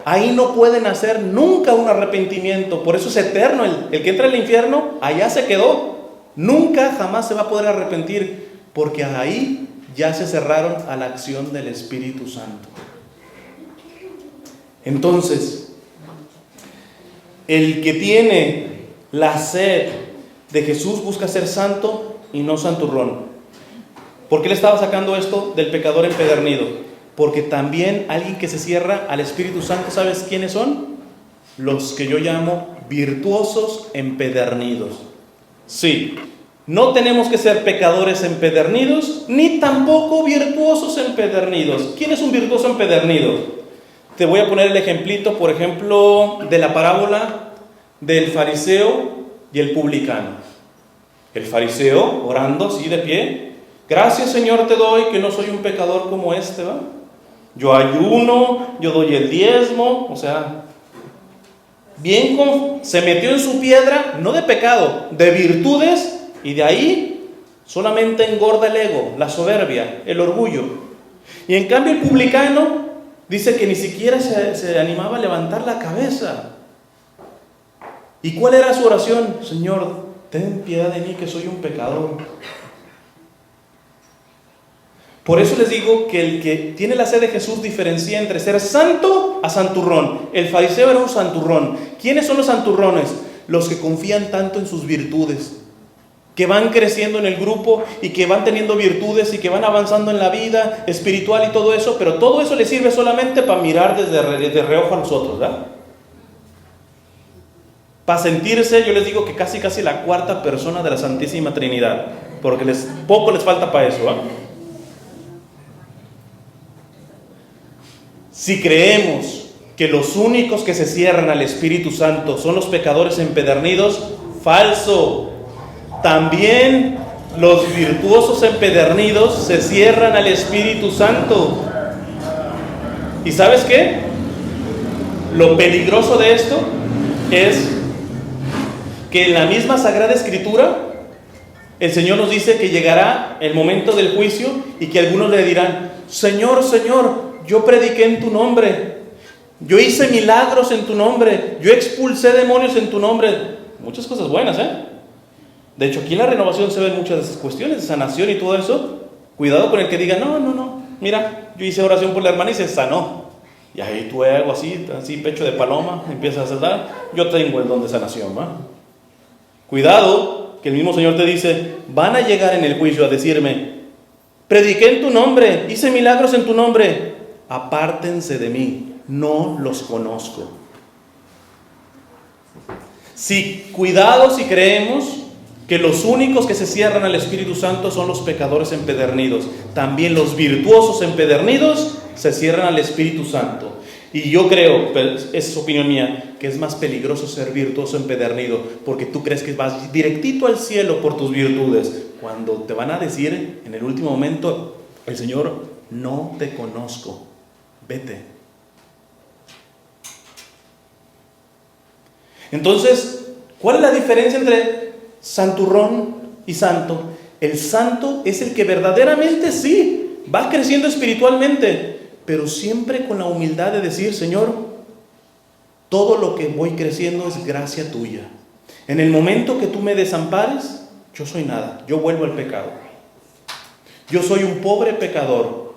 Ahí no pueden hacer nunca un arrepentimiento. Por eso es eterno. El que entra al infierno, allá se quedó. Nunca, jamás se va a poder arrepentir. Porque ahí ya se cerraron a la acción del Espíritu Santo. Entonces, el que tiene la sed de Jesús busca ser santo y no santurrón. ¿Por qué le estaba sacando esto del pecador empedernido? Porque también alguien que se cierra al Espíritu Santo, ¿sabes quiénes son? Los que yo llamo virtuosos empedernidos. Sí, no tenemos que ser pecadores empedernidos, ni tampoco virtuosos empedernidos. ¿Quién es un virtuoso empedernido? Te voy a poner el ejemplito, por ejemplo, de la parábola del fariseo y el publicano. El fariseo, orando así de pie: gracias, Señor, te doy que no soy un pecador como este, ¿va? Yo ayuno, yo doy el diezmo, o sea, se metió en su piedra, no de pecado, de virtudes, y de ahí solamente engorda el ego, la soberbia, el orgullo. Y en cambio el publicano dice que ni siquiera se animaba a levantar la cabeza. ¿Y cuál era su oración? Señor, ten piedad de mí que soy un pecador. Por eso les digo que el que tiene la sed de Jesús diferencia entre ser santo a santurrón. El fariseo era un santurrón. ¿Quiénes son los santurrones? Los que confían tanto en sus virtudes, que van creciendo en el grupo y que van teniendo virtudes y que van avanzando en la vida espiritual y todo eso, pero todo eso les sirve solamente para mirar desde reojo a nosotros, ¿verdad? Para sentirse, yo les digo que casi la cuarta persona de la Santísima Trinidad, porque poco les falta para eso, ¿verdad? Si creemos que los únicos que se cierran al Espíritu Santo son los pecadores empedernidos, falso. También los virtuosos empedernidos se cierran al Espíritu Santo. ¿Y sabes qué? Lo peligroso de esto es que en la misma Sagrada Escritura el Señor nos dice que llegará el momento del juicio y que algunos le dirán: Señor, Señor, yo prediqué en tu nombre, yo hice milagros en tu nombre, yo expulsé demonios en tu nombre. Muchas cosas buenas, ¿eh? De hecho, aquí en la Renovación se ven muchas de esas cuestiones de sanación y todo eso. Cuidado con el que diga: no, mira, yo hice oración por la hermana y se sanó. Y ahí tú hago así pecho de paloma, empiezas a saltar. Yo tengo el don de sanación, ¿va? Cuidado, que el mismo Señor te dice: van a llegar en el juicio a decirme: prediqué en tu nombre, hice milagros en tu nombre. Apártense de mí, no los conozco. Cuidado si creemos que los únicos que se cierran al Espíritu Santo son los pecadores empedernidos. También los virtuosos empedernidos se cierran al Espíritu Santo. Y yo creo, pero es opinión mía, que es más peligroso ser virtuoso empedernido, porque tú crees que vas directito al cielo por tus virtudes, cuando te van a decir en el último momento el Señor: no te conozco, vete. Entonces, ¿cuál es la diferencia entre santurrón y santo? El santo es el que verdaderamente sí va creciendo espiritualmente, pero siempre con la humildad de decir: Señor, todo lo que voy creciendo es gracia tuya. En el momento que tú me desampares, yo soy nada, yo vuelvo al pecado. Yo soy un pobre pecador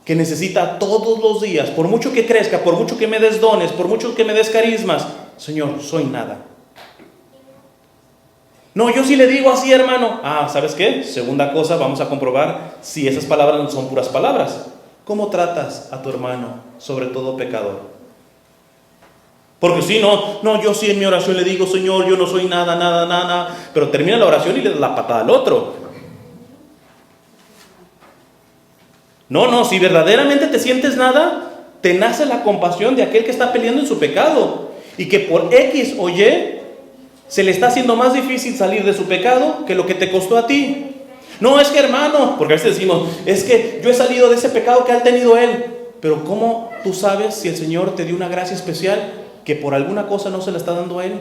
que necesita todos los días, por mucho que crezca, por mucho que me des dones, por mucho que me des carismas, Señor, soy nada. No, yo sí le digo así, hermano. ¿Sabes qué? Segunda cosa, vamos a comprobar si esas palabras no son puras palabras. ¿Cómo tratas a tu hermano, sobre todo pecador? Porque si no, yo sí en mi oración le digo: Señor, yo no soy nada, pero termina la oración y le da la patada al otro. No, si verdaderamente te sientes nada, te nace la compasión de aquel que está peleando en su pecado y que por X o Y se le está haciendo más difícil salir de su pecado que lo que te costó a ti. No, es que hermano, porque a veces decimos: es que yo he salido de ese pecado que ha tenido él. Pero ¿cómo tú sabes si el Señor te dio una gracia especial que por alguna cosa no se la está dando a él?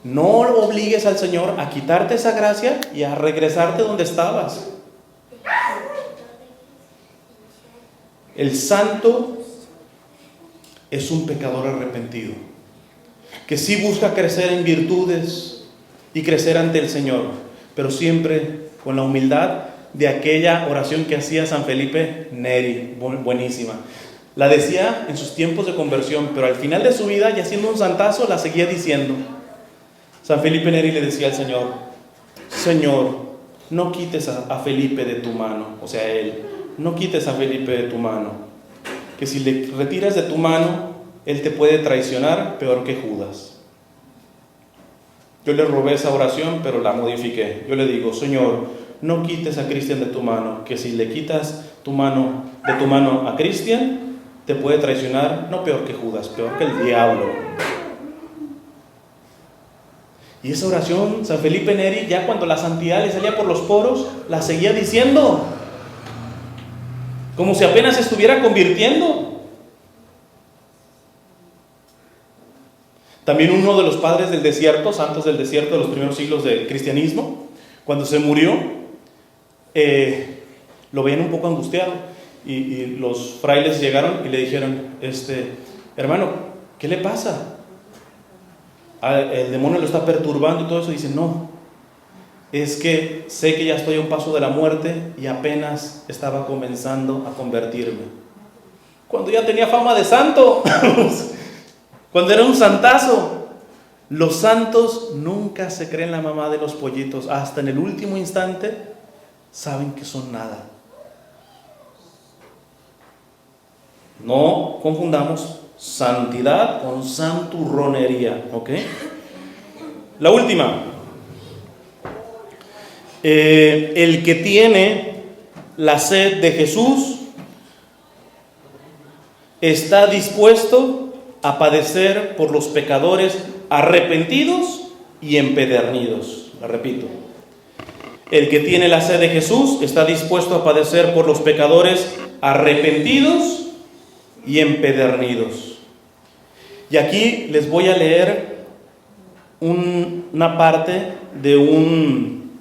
No obligues al Señor a quitarte esa gracia y a regresarte donde estabas. El santo es un pecador arrepentido, que sí busca crecer en virtudes y crecer ante el Señor, pero siempre con la humildad de aquella oración que hacía San Felipe Neri, buenísima. La decía en sus tiempos de conversión, pero al final de su vida, ya siendo un santazo, la seguía diciendo. San Felipe Neri le decía al Señor: Señor, no quites a Felipe de tu mano, o sea, él, no quites a Felipe de tu mano, que si le retiras de tu mano, él te puede traicionar peor que Judas. Yo le robé esa oración, pero la modifiqué. Yo le digo, Señor, no quites a Cristian de tu mano, que si le quitas de tu mano a Cristian, te puede traicionar, no peor que Judas, peor que el diablo. Y esa oración, San Felipe Neri, ya cuando la santidad le salía por los poros, la seguía diciendo, como si apenas se estuviera convirtiendo. También uno de los padres del desierto, santos del desierto de los primeros siglos del cristianismo, cuando se murió, lo veían un poco angustiado, y los frailes llegaron y le dijeron, hermano, ¿qué le pasa? El demonio lo está perturbando y todo eso. Dice, no, es que sé que ya estoy a un paso de la muerte y apenas estaba comenzando a convertirme. Cuando ya tenía fama de santo, cuando era un santazo. Los santos nunca se creen la mamá de los pollitos, hasta en el último instante saben que son nada. No confundamos santidad con santurronería, ¿ok? La última. El que tiene la sed de Jesús está dispuesto a padecer por los pecadores arrepentidos y empedernidos. La repito. El que tiene la sed de Jesús está dispuesto a padecer por los pecadores arrepentidos y empedernidos. Y aquí les voy a leer una parte de un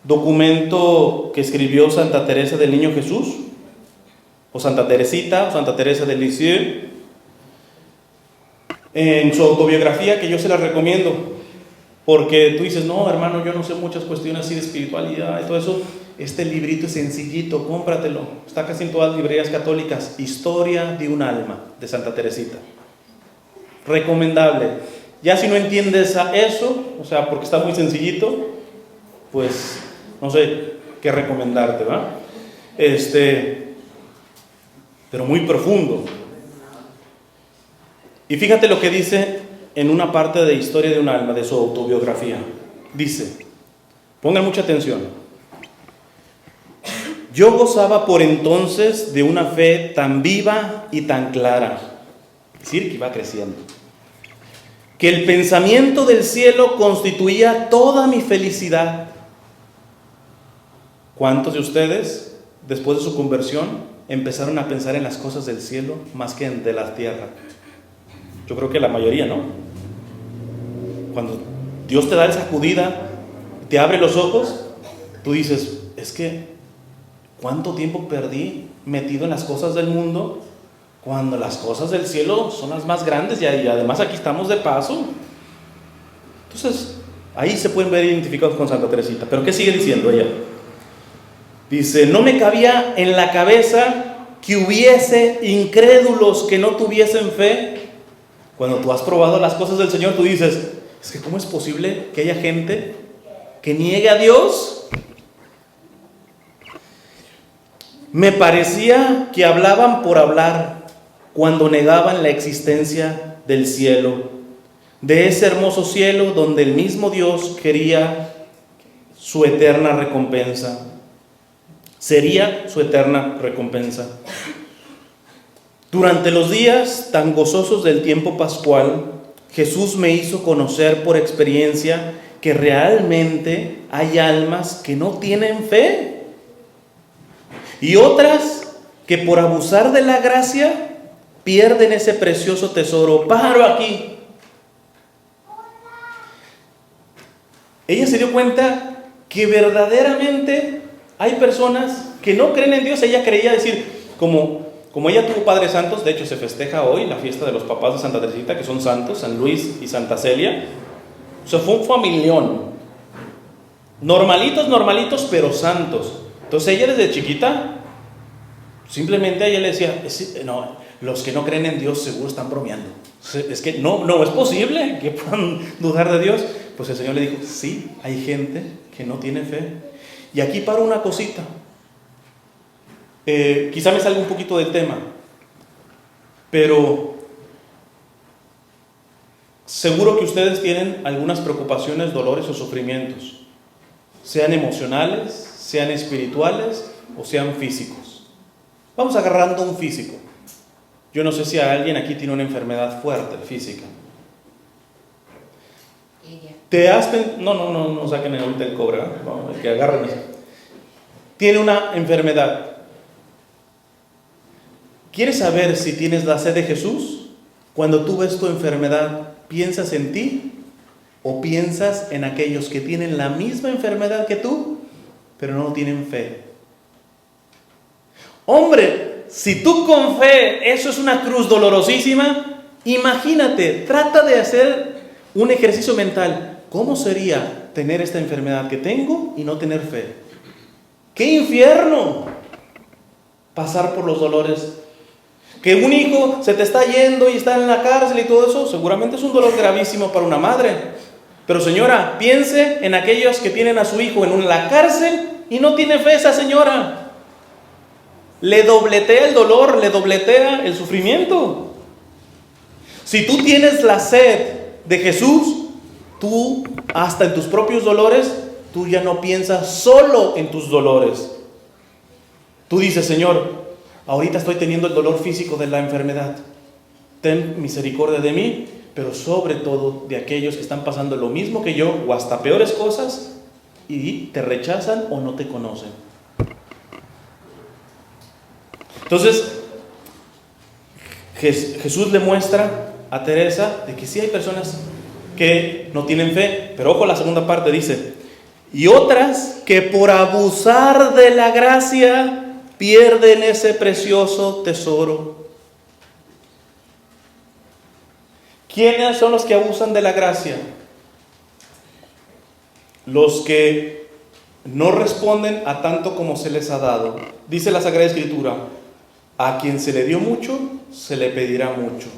documento que escribió Santa Teresa del Niño Jesús, o Santa Teresita, o Santa Teresa de Lisieux, en su autobiografía, que yo se la recomiendo, porque tú dices, no, hermano, yo no sé muchas cuestiones así de espiritualidad y todo eso. Este librito es sencillito, cómpratelo, está casi en todas las librerías católicas. Historia de un alma, de Santa Teresita. Recomendable. Ya si no entiendes a eso, o sea, porque está muy sencillito, pues no sé qué recomendarte, ¿va? Pero muy profundo. Y fíjate lo que dice en una parte de Historia de un alma, de su autobiografía. Dice, pongan mucha atención. Yo gozaba por entonces de una fe tan viva y tan clara, es decir, que iba creciendo, que el pensamiento del cielo constituía toda mi felicidad. ¿Cuántos de ustedes, después de su conversión, empezaron a pensar en las cosas del cielo más que en de la tierra? Yo creo que la mayoría, ¿no? Cuando Dios te da esa sacudida, te abre los ojos, tú dices, es que ¿cuánto tiempo perdí metido en las cosas del mundo cuando las cosas del cielo son las más grandes y además aquí estamos de paso? Entonces, ahí se pueden ver identificados con Santa Teresita. Pero ¿qué sigue diciendo ella? Dice, no me cabía en la cabeza que hubiese incrédulos que no tuviesen fe. Cuando tú has probado las cosas del Señor, tú dices, es que ¿cómo es posible que haya gente que niegue a Dios? Me parecía que hablaban por hablar cuando negaban la existencia del cielo, de ese hermoso cielo donde el mismo Dios quería su eterna recompensa. Sería su eterna recompensa. Durante los días tan gozosos del tiempo pascual, Jesús me hizo conocer por experiencia que realmente hay almas que no tienen fe y otras que por abusar de la gracia pierden ese precioso tesoro. Paro aquí. Ella se dio cuenta que verdaderamente hay personas que no creen en Dios. Ella creía decir, como ella tuvo padres santos, de hecho se festeja hoy la fiesta de los papás de Santa Teresita, que son santos, San Luis y Santa Celia. O sea, fue un familión. Normalitos, pero santos. Entonces ella desde chiquita, simplemente a ella le decía, no, los que no creen en Dios seguro están bromeando. Es que no es posible que puedan dudar de Dios. Pues el Señor le dijo, sí, hay gente que no tiene fe. Y aquí paro una cosita. Quizá me salga un poquito del tema, pero seguro que ustedes tienen algunas preocupaciones, dolores o sufrimientos, sean emocionales, sean espirituales o sean físicos. Vamos agarrando un físico. Yo no sé si alguien aquí tiene una enfermedad fuerte, física. No saquen ahorita el cobre, ¿verdad? Vamos, que agarren eso. Tiene una enfermedad. ¿Quieres saber si tienes la sed de Jesús? Cuando tú ves tu enfermedad, ¿piensas en ti o piensas en aquellos que tienen la misma enfermedad que tú, pero no tienen fe? Hombre, si tú con fe, eso es una cruz dolorosísima, imagínate, trata de hacer un ejercicio mental. ¿Cómo sería tener esta enfermedad que tengo y no tener fe? ¡Qué infierno! Pasar por los dolores. Que un hijo se te está yendo y está en la cárcel y todo eso, seguramente es un dolor gravísimo para una madre. Pero señora, piense en aquellos que tienen a su hijo en la cárcel y no tiene fe esa señora. Le dobletea el dolor, le dobletea el sufrimiento. Si tú tienes la sed de Jesús, tú hasta en tus propios dolores, tú ya no piensas solo en tus dolores. Tú dices, Señor, ahorita estoy teniendo el dolor físico de la enfermedad. Ten misericordia de mí, pero sobre todo de aquellos que están pasando lo mismo que yo o hasta peores cosas y te rechazan o no te conocen. Entonces, Jesús le muestra a Teresa de que sí hay personas que no tienen fe, pero ojo, la segunda parte dice, y otras que por abusar de la gracia pierden ese precioso tesoro. ¿Quiénes son los que abusan de la gracia? Los que no responden a tanto como se les ha dado. Dice la Sagrada Escritura, a quien se le dio mucho, se le pedirá mucho.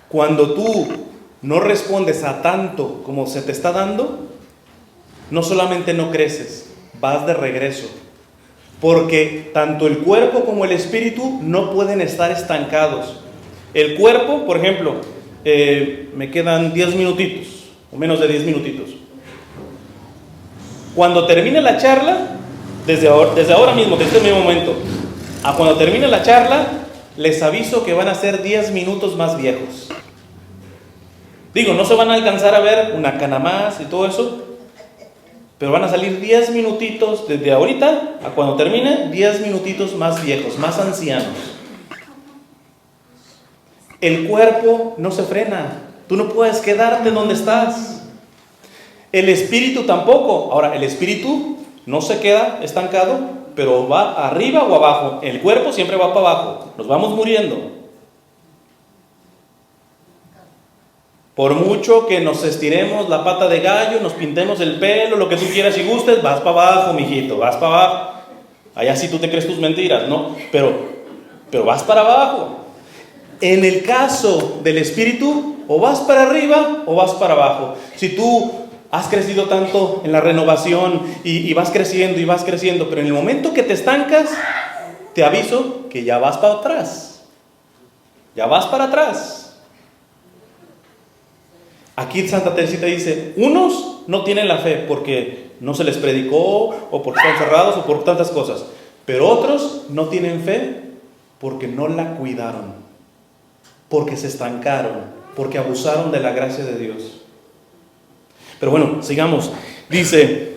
Cuando tú no respondes a tanto como se te está dando, no solamente no creces, vas de regreso. Porque tanto el cuerpo como el espíritu no pueden estar estancados. El cuerpo, por ejemplo, me quedan 10 minutitos, o menos de 10 minutitos. Cuando termine la charla, desde ahora mismo, desde este mismo momento, a cuando termine la charla, les aviso que van a ser 10 minutos más viejos. Digo, no se van a alcanzar a ver una cana más y todo eso, pero van a salir 10 minutitos desde ahorita a cuando termine, 10 minutitos más viejos, más ancianos. El cuerpo no se frena, tú no puedes quedarte donde estás. El espíritu tampoco. Ahora, el espíritu no se queda estancado, pero va arriba o abajo. El cuerpo siempre va para abajo, nos vamos muriendo. Por mucho que nos estiremos la pata de gallo, nos pintemos el pelo, lo que tú quieras y gustes, vas para abajo, mijito, vas para abajo. Allá sí tú te crees tus mentiras, ¿no? Pero vas para abajo. En el caso del espíritu, o vas para arriba o vas para abajo. Si tú has crecido tanto en la renovación y vas creciendo, pero en el momento que te estancas, te aviso que ya vas para atrás. Ya vas para atrás. Aquí Santa Teresita dice, unos no tienen la fe porque no se les predicó o porque están cerrados o por tantas cosas, pero otros no tienen fe porque no la cuidaron, porque se estancaron, porque abusaron de la gracia de Dios. Pero bueno, sigamos. Dice,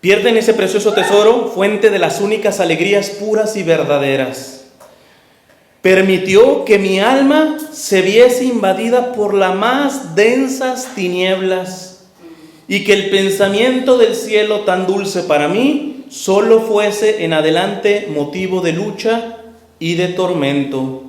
pierden ese precioso tesoro, fuente de las únicas alegrías puras y verdaderas. Permitió que mi alma se viese invadida por las más densas tinieblas y que el pensamiento del cielo tan dulce para mí solo fuese en adelante motivo de lucha y de tormento.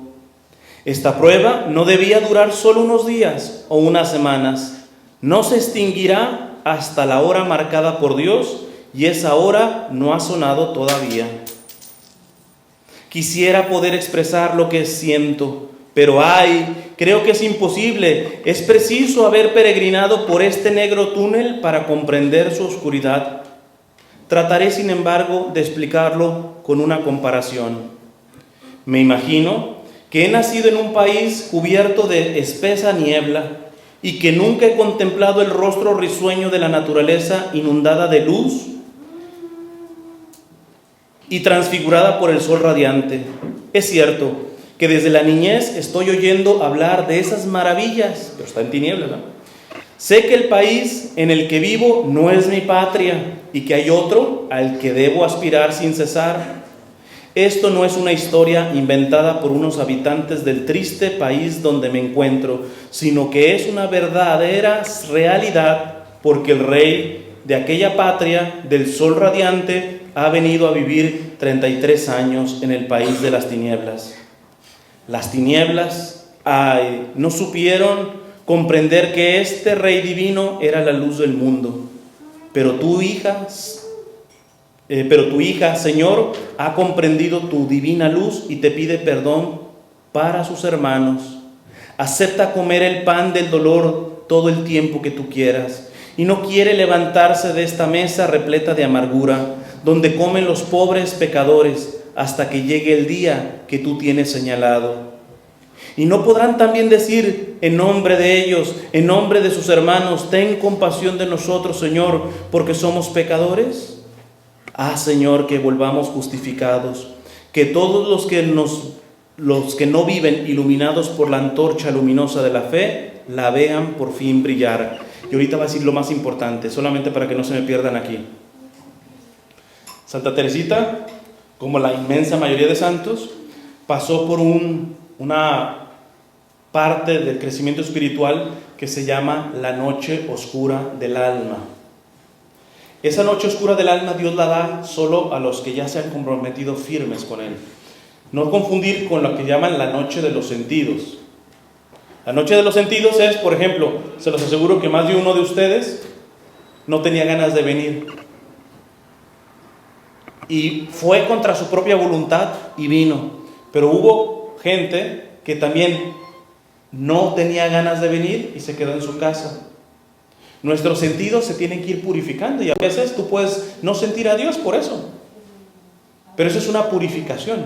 Esta prueba no debía durar solo unos días o unas semanas, no se extinguirá hasta la hora marcada por Dios y esa hora no ha sonado todavía. Quisiera poder expresar lo que siento, pero ay, creo que es imposible. Es preciso haber peregrinado por este negro túnel para comprender su oscuridad. Trataré, sin embargo, de explicarlo con una comparación. Me imagino que he nacido en un país cubierto de espesa niebla y que nunca he contemplado el rostro risueño de la naturaleza inundada de luz y transfigurada por el sol radiante. Es cierto que desde la niñez estoy oyendo hablar de esas maravillas, pero está en tinieblas, ¿no? Sé que el país en el que vivo no es mi patria y que hay otro al que debo aspirar sin cesar. Esto no es una historia inventada por unos habitantes del triste país donde me encuentro, sino que es una verdadera realidad, porque el rey de aquella patria del sol radiante ha venido a vivir 33 años en el país de las tinieblas. Las tinieblas, no supieron comprender que este rey divino era la luz del mundo. Pero tu hija, Señor, ha comprendido tu divina luz y te pide perdón para sus hermanos. Acepta comer el pan del dolor todo el tiempo que tú quieras, y no quiere levantarse de esta mesa repleta de amargura, donde comen los pobres pecadores, hasta que llegue el día que tú tienes señalado. Y no podrán también decir en nombre de ellos, en nombre de sus hermanos: ten compasión de nosotros, Señor, porque somos pecadores. Señor, que volvamos justificados, que todos los que no viven iluminados por la antorcha luminosa de la fe, la vean por fin brillar. Y ahorita va a decir lo más importante, solamente para que no se me pierdan aquí. Santa Teresita, como la inmensa mayoría de santos, pasó por una parte del crecimiento espiritual que se llama la noche oscura del alma. Esa noche oscura del alma Dios la da solo a los que ya se han comprometido firmes con Él. No confundir con lo que llaman la noche de los sentidos. La noche de los sentidos es, por ejemplo, se los aseguro que más de uno de ustedes no tenía ganas de venir. Y fue contra su propia voluntad y vino. Pero hubo gente que también no tenía ganas de venir y se quedó en su casa. Nuestros sentidos se tienen que ir purificando y a veces tú puedes no sentir a Dios por eso. Pero eso es una purificación.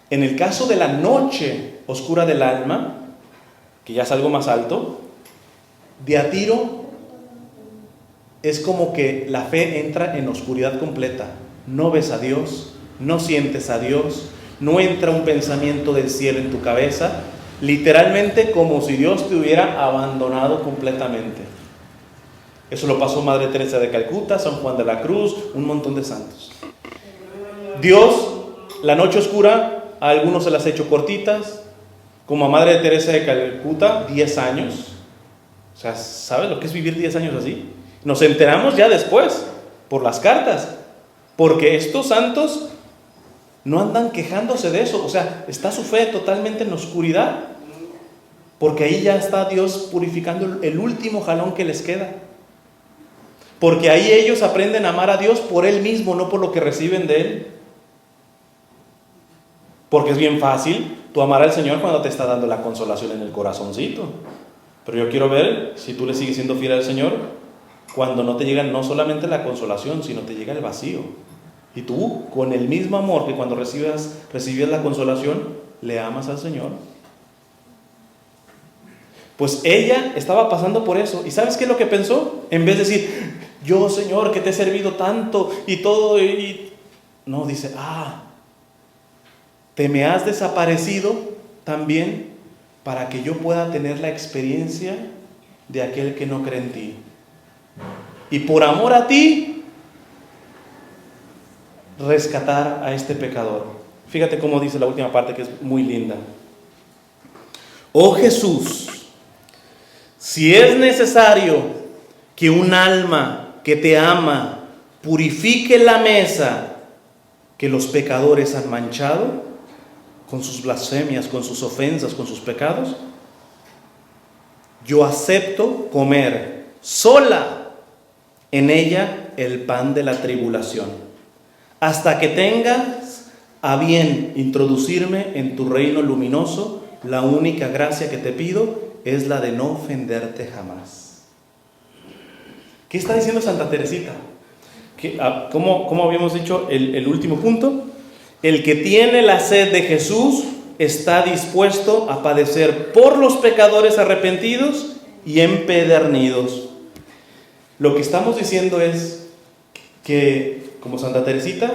En el caso de la noche oscura del alma, que ya es algo más alto, de a tiro es como que la fe entra en oscuridad completa. No ves a Dios, no sientes a Dios, no entra un pensamiento del cielo en tu cabeza, literalmente como si Dios te hubiera abandonado completamente. Eso lo pasó Madre Teresa de Calcuta, San Juan de la Cruz, un montón de santos. Dios, la noche oscura, a algunos se las ha hecho cortitas, como a Madre Teresa de Calcuta, 10 años. O sea, ¿sabes lo que es vivir 10 años así? Nos enteramos ya después, por las cartas, porque estos santos no andan quejándose de eso. O sea, está su fe totalmente en oscuridad, porque ahí ya está Dios purificando el último jalón que les queda. Porque ahí ellos aprenden a amar a Dios por Él mismo, no por lo que reciben de Él. Porque es bien fácil tú amar al Señor cuando te está dando la consolación en el corazoncito. Pero yo quiero ver si tú le sigues siendo fiel al Señor cuando no te llega no solamente la consolación, sino te llega el vacío. Y tú, con el mismo amor que cuando recibías la consolación, le amas al Señor. Pues ella estaba pasando por eso. ¿Y sabes qué es lo que pensó? En vez de decir, yo, Señor, que te he servido tanto y todo, no, dice, te me has desaparecido también para que yo pueda tener la experiencia de aquel que no cree en ti. Y por amor a ti, rescatar a este pecador. Fíjate cómo dice la última parte, que es muy linda. Oh Jesús, si es necesario que un alma que te ama purifique la mesa que los pecadores han manchado con sus blasfemias, con sus ofensas, con sus pecados, yo acepto comer sola en ella el pan de la tribulación, hasta que tengas a bien introducirme en tu reino luminoso la única gracia que te pido es la de no ofenderte jamás. ¿Qué está diciendo Santa Teresita? ¿Cómo habíamos dicho el último punto? El que tiene la sed de Jesús está dispuesto a padecer por los pecadores arrepentidos y empedernidos. Lo que estamos diciendo es que, como Santa Teresita,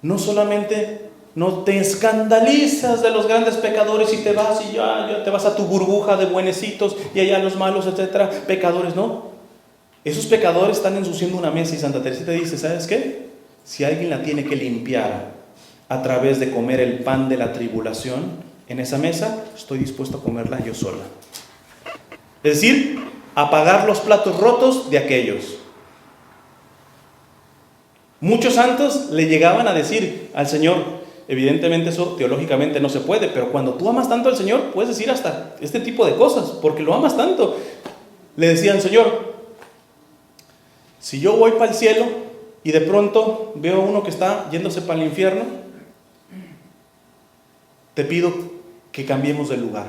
no solamente no te escandalizas de los grandes pecadores y te vas y ya te vas a tu burbuja de buenecitos y allá los malos, etcétera, pecadores, no. Esos pecadores están ensuciando una mesa y Santa Teresita dice, ¿sabes qué? Si alguien la tiene que limpiar a través de comer el pan de la tribulación en esa mesa, estoy dispuesto a comerla yo sola. Es decir, a pagar los platos rotos de aquellos. Muchos santos le llegaban a decir al Señor, evidentemente eso teológicamente no se puede, pero cuando tú amas tanto al Señor, puedes decir hasta este tipo de cosas, porque lo amas tanto. Le decían, Señor, si yo voy para el cielo y de pronto veo a uno que está yéndose para el infierno, te pido que cambiemos de lugar.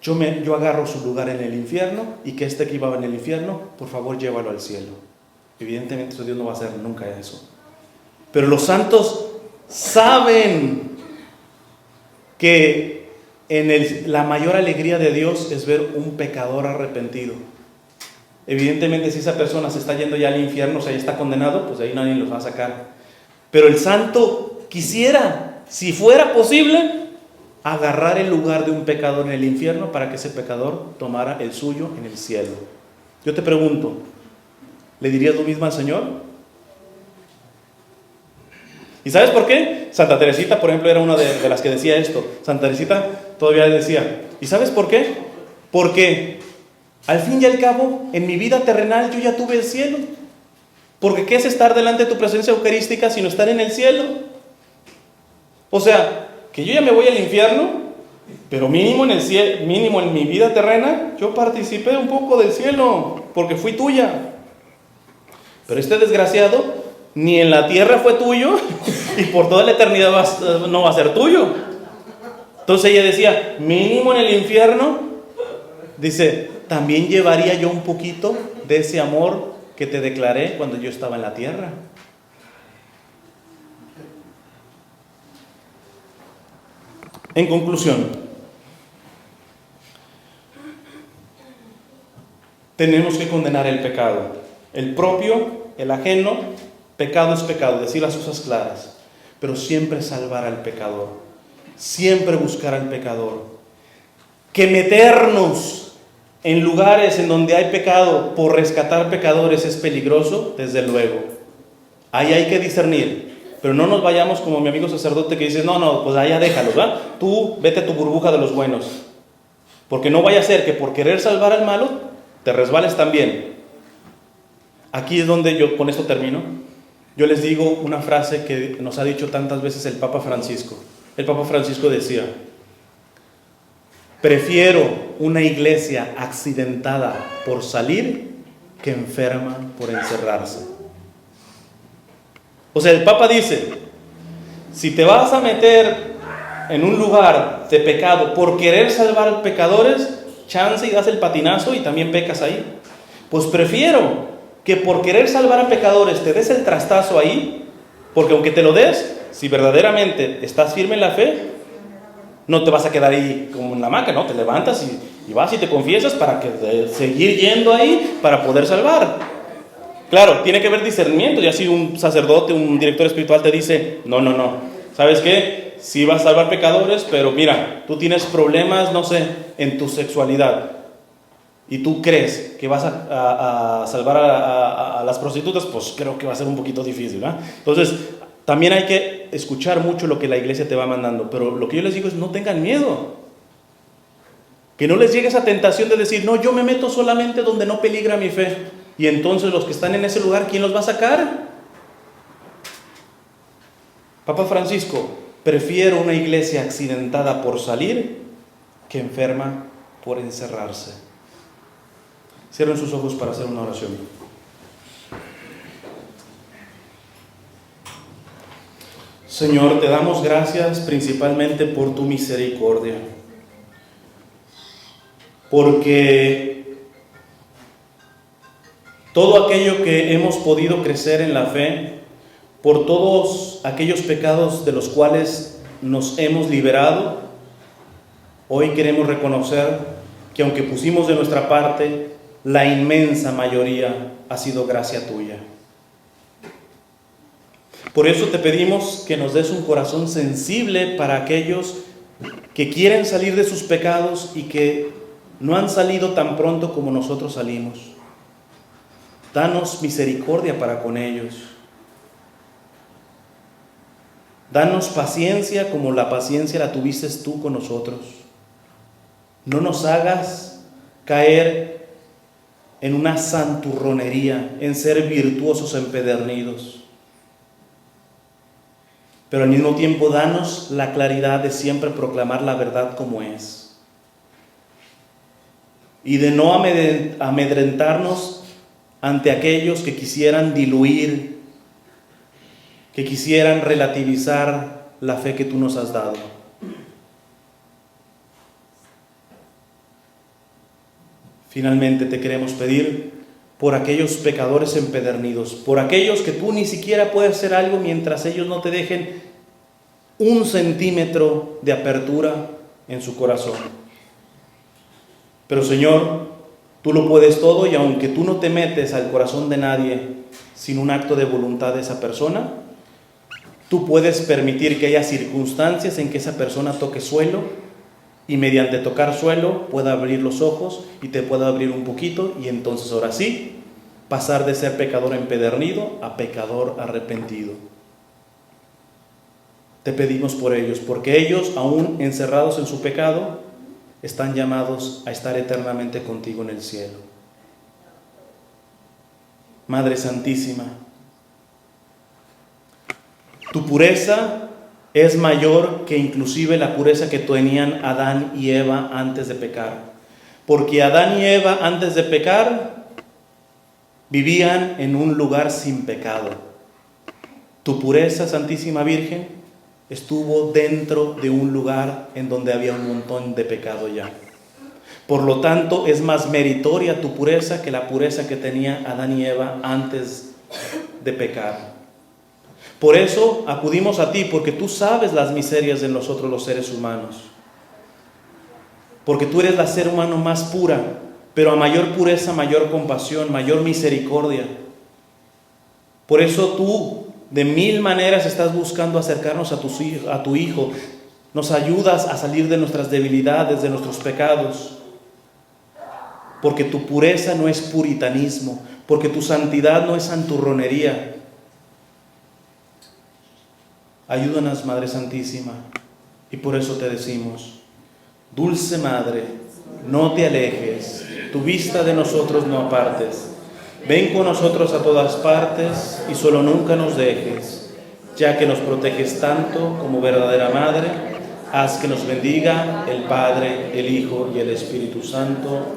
Yo agarro su lugar en el infierno y que este que iba en el infierno, por favor llévalo al cielo. Evidentemente Dios no va a hacer nunca eso. Pero los santos saben que la mayor alegría de Dios es ver un pecador arrepentido. Evidentemente si esa persona se está yendo ya al infierno, o sea, ya está condenado, pues ahí nadie los va a sacar. Pero el santo quisiera, si fuera posible, agarrar el lugar de un pecador en el infierno para que ese pecador tomara el suyo en el cielo. Yo te pregunto, ¿le dirías lo mismo al Señor? ¿Y sabes por qué? Santa Teresita, por ejemplo, era una de las que decía esto. Santa Teresita todavía decía, ¿y sabes por qué? Porque al fin y al cabo, en mi vida terrenal yo ya tuve el cielo. Porque ¿qué es estar delante de tu presencia eucarística sino estar en el cielo? O sea, que yo ya me voy al infierno, pero mínimo en el cielo, mínimo en mi vida terrena, yo participé un poco del cielo, porque fui tuya. Pero este desgraciado ni en la tierra fue tuyo y por toda la eternidad no va a ser tuyo. Entonces ella decía, mínimo en el infierno, dice, también llevaría yo un poquito de ese amor que te declaré cuando yo estaba en la tierra. En conclusión, tenemos que condenar el pecado, el propio, el ajeno. Pecado es pecado, decir las cosas claras, pero siempre salvar al pecador, siempre buscar al pecador. Que meternos en lugares en donde hay pecado por rescatar pecadores es peligroso, desde luego. Ahí hay que discernir, pero no nos vayamos como mi amigo sacerdote que dice, no, pues allá déjalo, ¿verdad? Tú vete a tu burbuja de los buenos, porque no vaya a ser que por querer salvar al malo, te resbales también. Aquí es donde yo, con esto termino. Yo les digo una frase que nos ha dicho tantas veces el Papa Francisco. El Papa Francisco decía, prefiero una iglesia accidentada por salir que enferma por encerrarse. O sea, el Papa dice, si te vas a meter en un lugar de pecado por querer salvar pecadores, chance y das el patinazo y también pecas ahí. Pues prefiero que por querer salvar a pecadores te des el trastazo ahí, porque aunque te lo des, si verdaderamente estás firme en la fe, no te vas a quedar ahí como en la hamaca, ¿no? Te levantas y vas y te confiesas para seguir yendo ahí para poder salvar. Claro, tiene que haber discernimiento. Ya si un sacerdote, un director espiritual te dice, no, ¿sabes qué? Sí vas a salvar pecadores, pero mira, tú tienes problemas, no sé, en tu sexualidad, y tú crees que vas a salvar a las prostitutas, pues creo que va a ser un poquito difícil, ¿verdad? Entonces, también hay que escuchar mucho lo que la iglesia te va mandando, pero lo que yo les digo es no tengan miedo. Que no les llegue esa tentación de decir, no, yo me meto solamente donde no peligra mi fe. Y entonces los que están en ese lugar, ¿quién los va a sacar? Papa Francisco, prefiero una iglesia accidentada por salir que enferma por encerrarse. Cierren sus ojos para hacer una oración. Señor, te damos gracias principalmente por tu misericordia, porque todo aquello que hemos podido crecer en la fe, por todos aquellos pecados de los cuales nos hemos liberado, hoy queremos reconocer que aunque pusimos de nuestra parte, la inmensa mayoría ha sido gracia tuya. Por eso te pedimos que nos des un corazón sensible para aquellos que quieren salir de sus pecados y que no han salido tan pronto como nosotros salimos. Danos misericordia para con ellos. Danos paciencia como la paciencia la tuviste tú con nosotros. No nos hagas caer en una santurronería, en ser virtuosos empedernidos. Pero al mismo tiempo danos la claridad de siempre proclamar la verdad como es. Y de no amedrentarnos ante aquellos que quisieran diluir, que quisieran relativizar la fe que tú nos has dado. Finalmente te queremos pedir por aquellos pecadores empedernidos, por aquellos que tú ni siquiera puedes hacer algo mientras ellos no te dejen 1 centímetro de apertura en su corazón. Pero Señor, tú lo puedes todo, y aunque tú no te metes al corazón de nadie sin un acto de voluntad de esa persona, tú puedes permitir que haya circunstancias en que esa persona toque suelo, y mediante tocar suelo pueda abrir los ojos y te pueda abrir un poquito, y entonces ahora sí, pasar de ser pecador empedernido a pecador arrepentido. Te pedimos por ellos, porque ellos, aún encerrados en su pecado, están llamados a estar eternamente contigo en el cielo. Madre Santísima, tu pureza es mayor que inclusive la pureza que tenían Adán y Eva antes de pecar. Porque Adán y Eva antes de pecar vivían en un lugar sin pecado. Tu pureza, Santísima Virgen, estuvo dentro de un lugar en donde había un montón de pecado ya. Por lo tanto, es más meritoria tu pureza que la pureza que tenía Adán y Eva antes de pecar. Por eso acudimos a ti, porque tú sabes las miserias de nosotros los seres humanos. Porque tú eres la ser humano más pura, pero a mayor pureza, mayor compasión, mayor misericordia. Por eso tú, de 1000 maneras, estás buscando acercarnos a tu Hijo. Nos ayudas a salir de nuestras debilidades, de nuestros pecados. Porque tu pureza no es puritanismo, porque tu santidad no es santurronería. Ayúdanos, Madre Santísima, y por eso te decimos: Dulce Madre, no te alejes, tu vista de nosotros no apartes. Ven con nosotros a todas partes y solo nunca nos dejes, ya que nos proteges tanto como verdadera Madre. Haz que nos bendiga el Padre, el Hijo y el Espíritu Santo.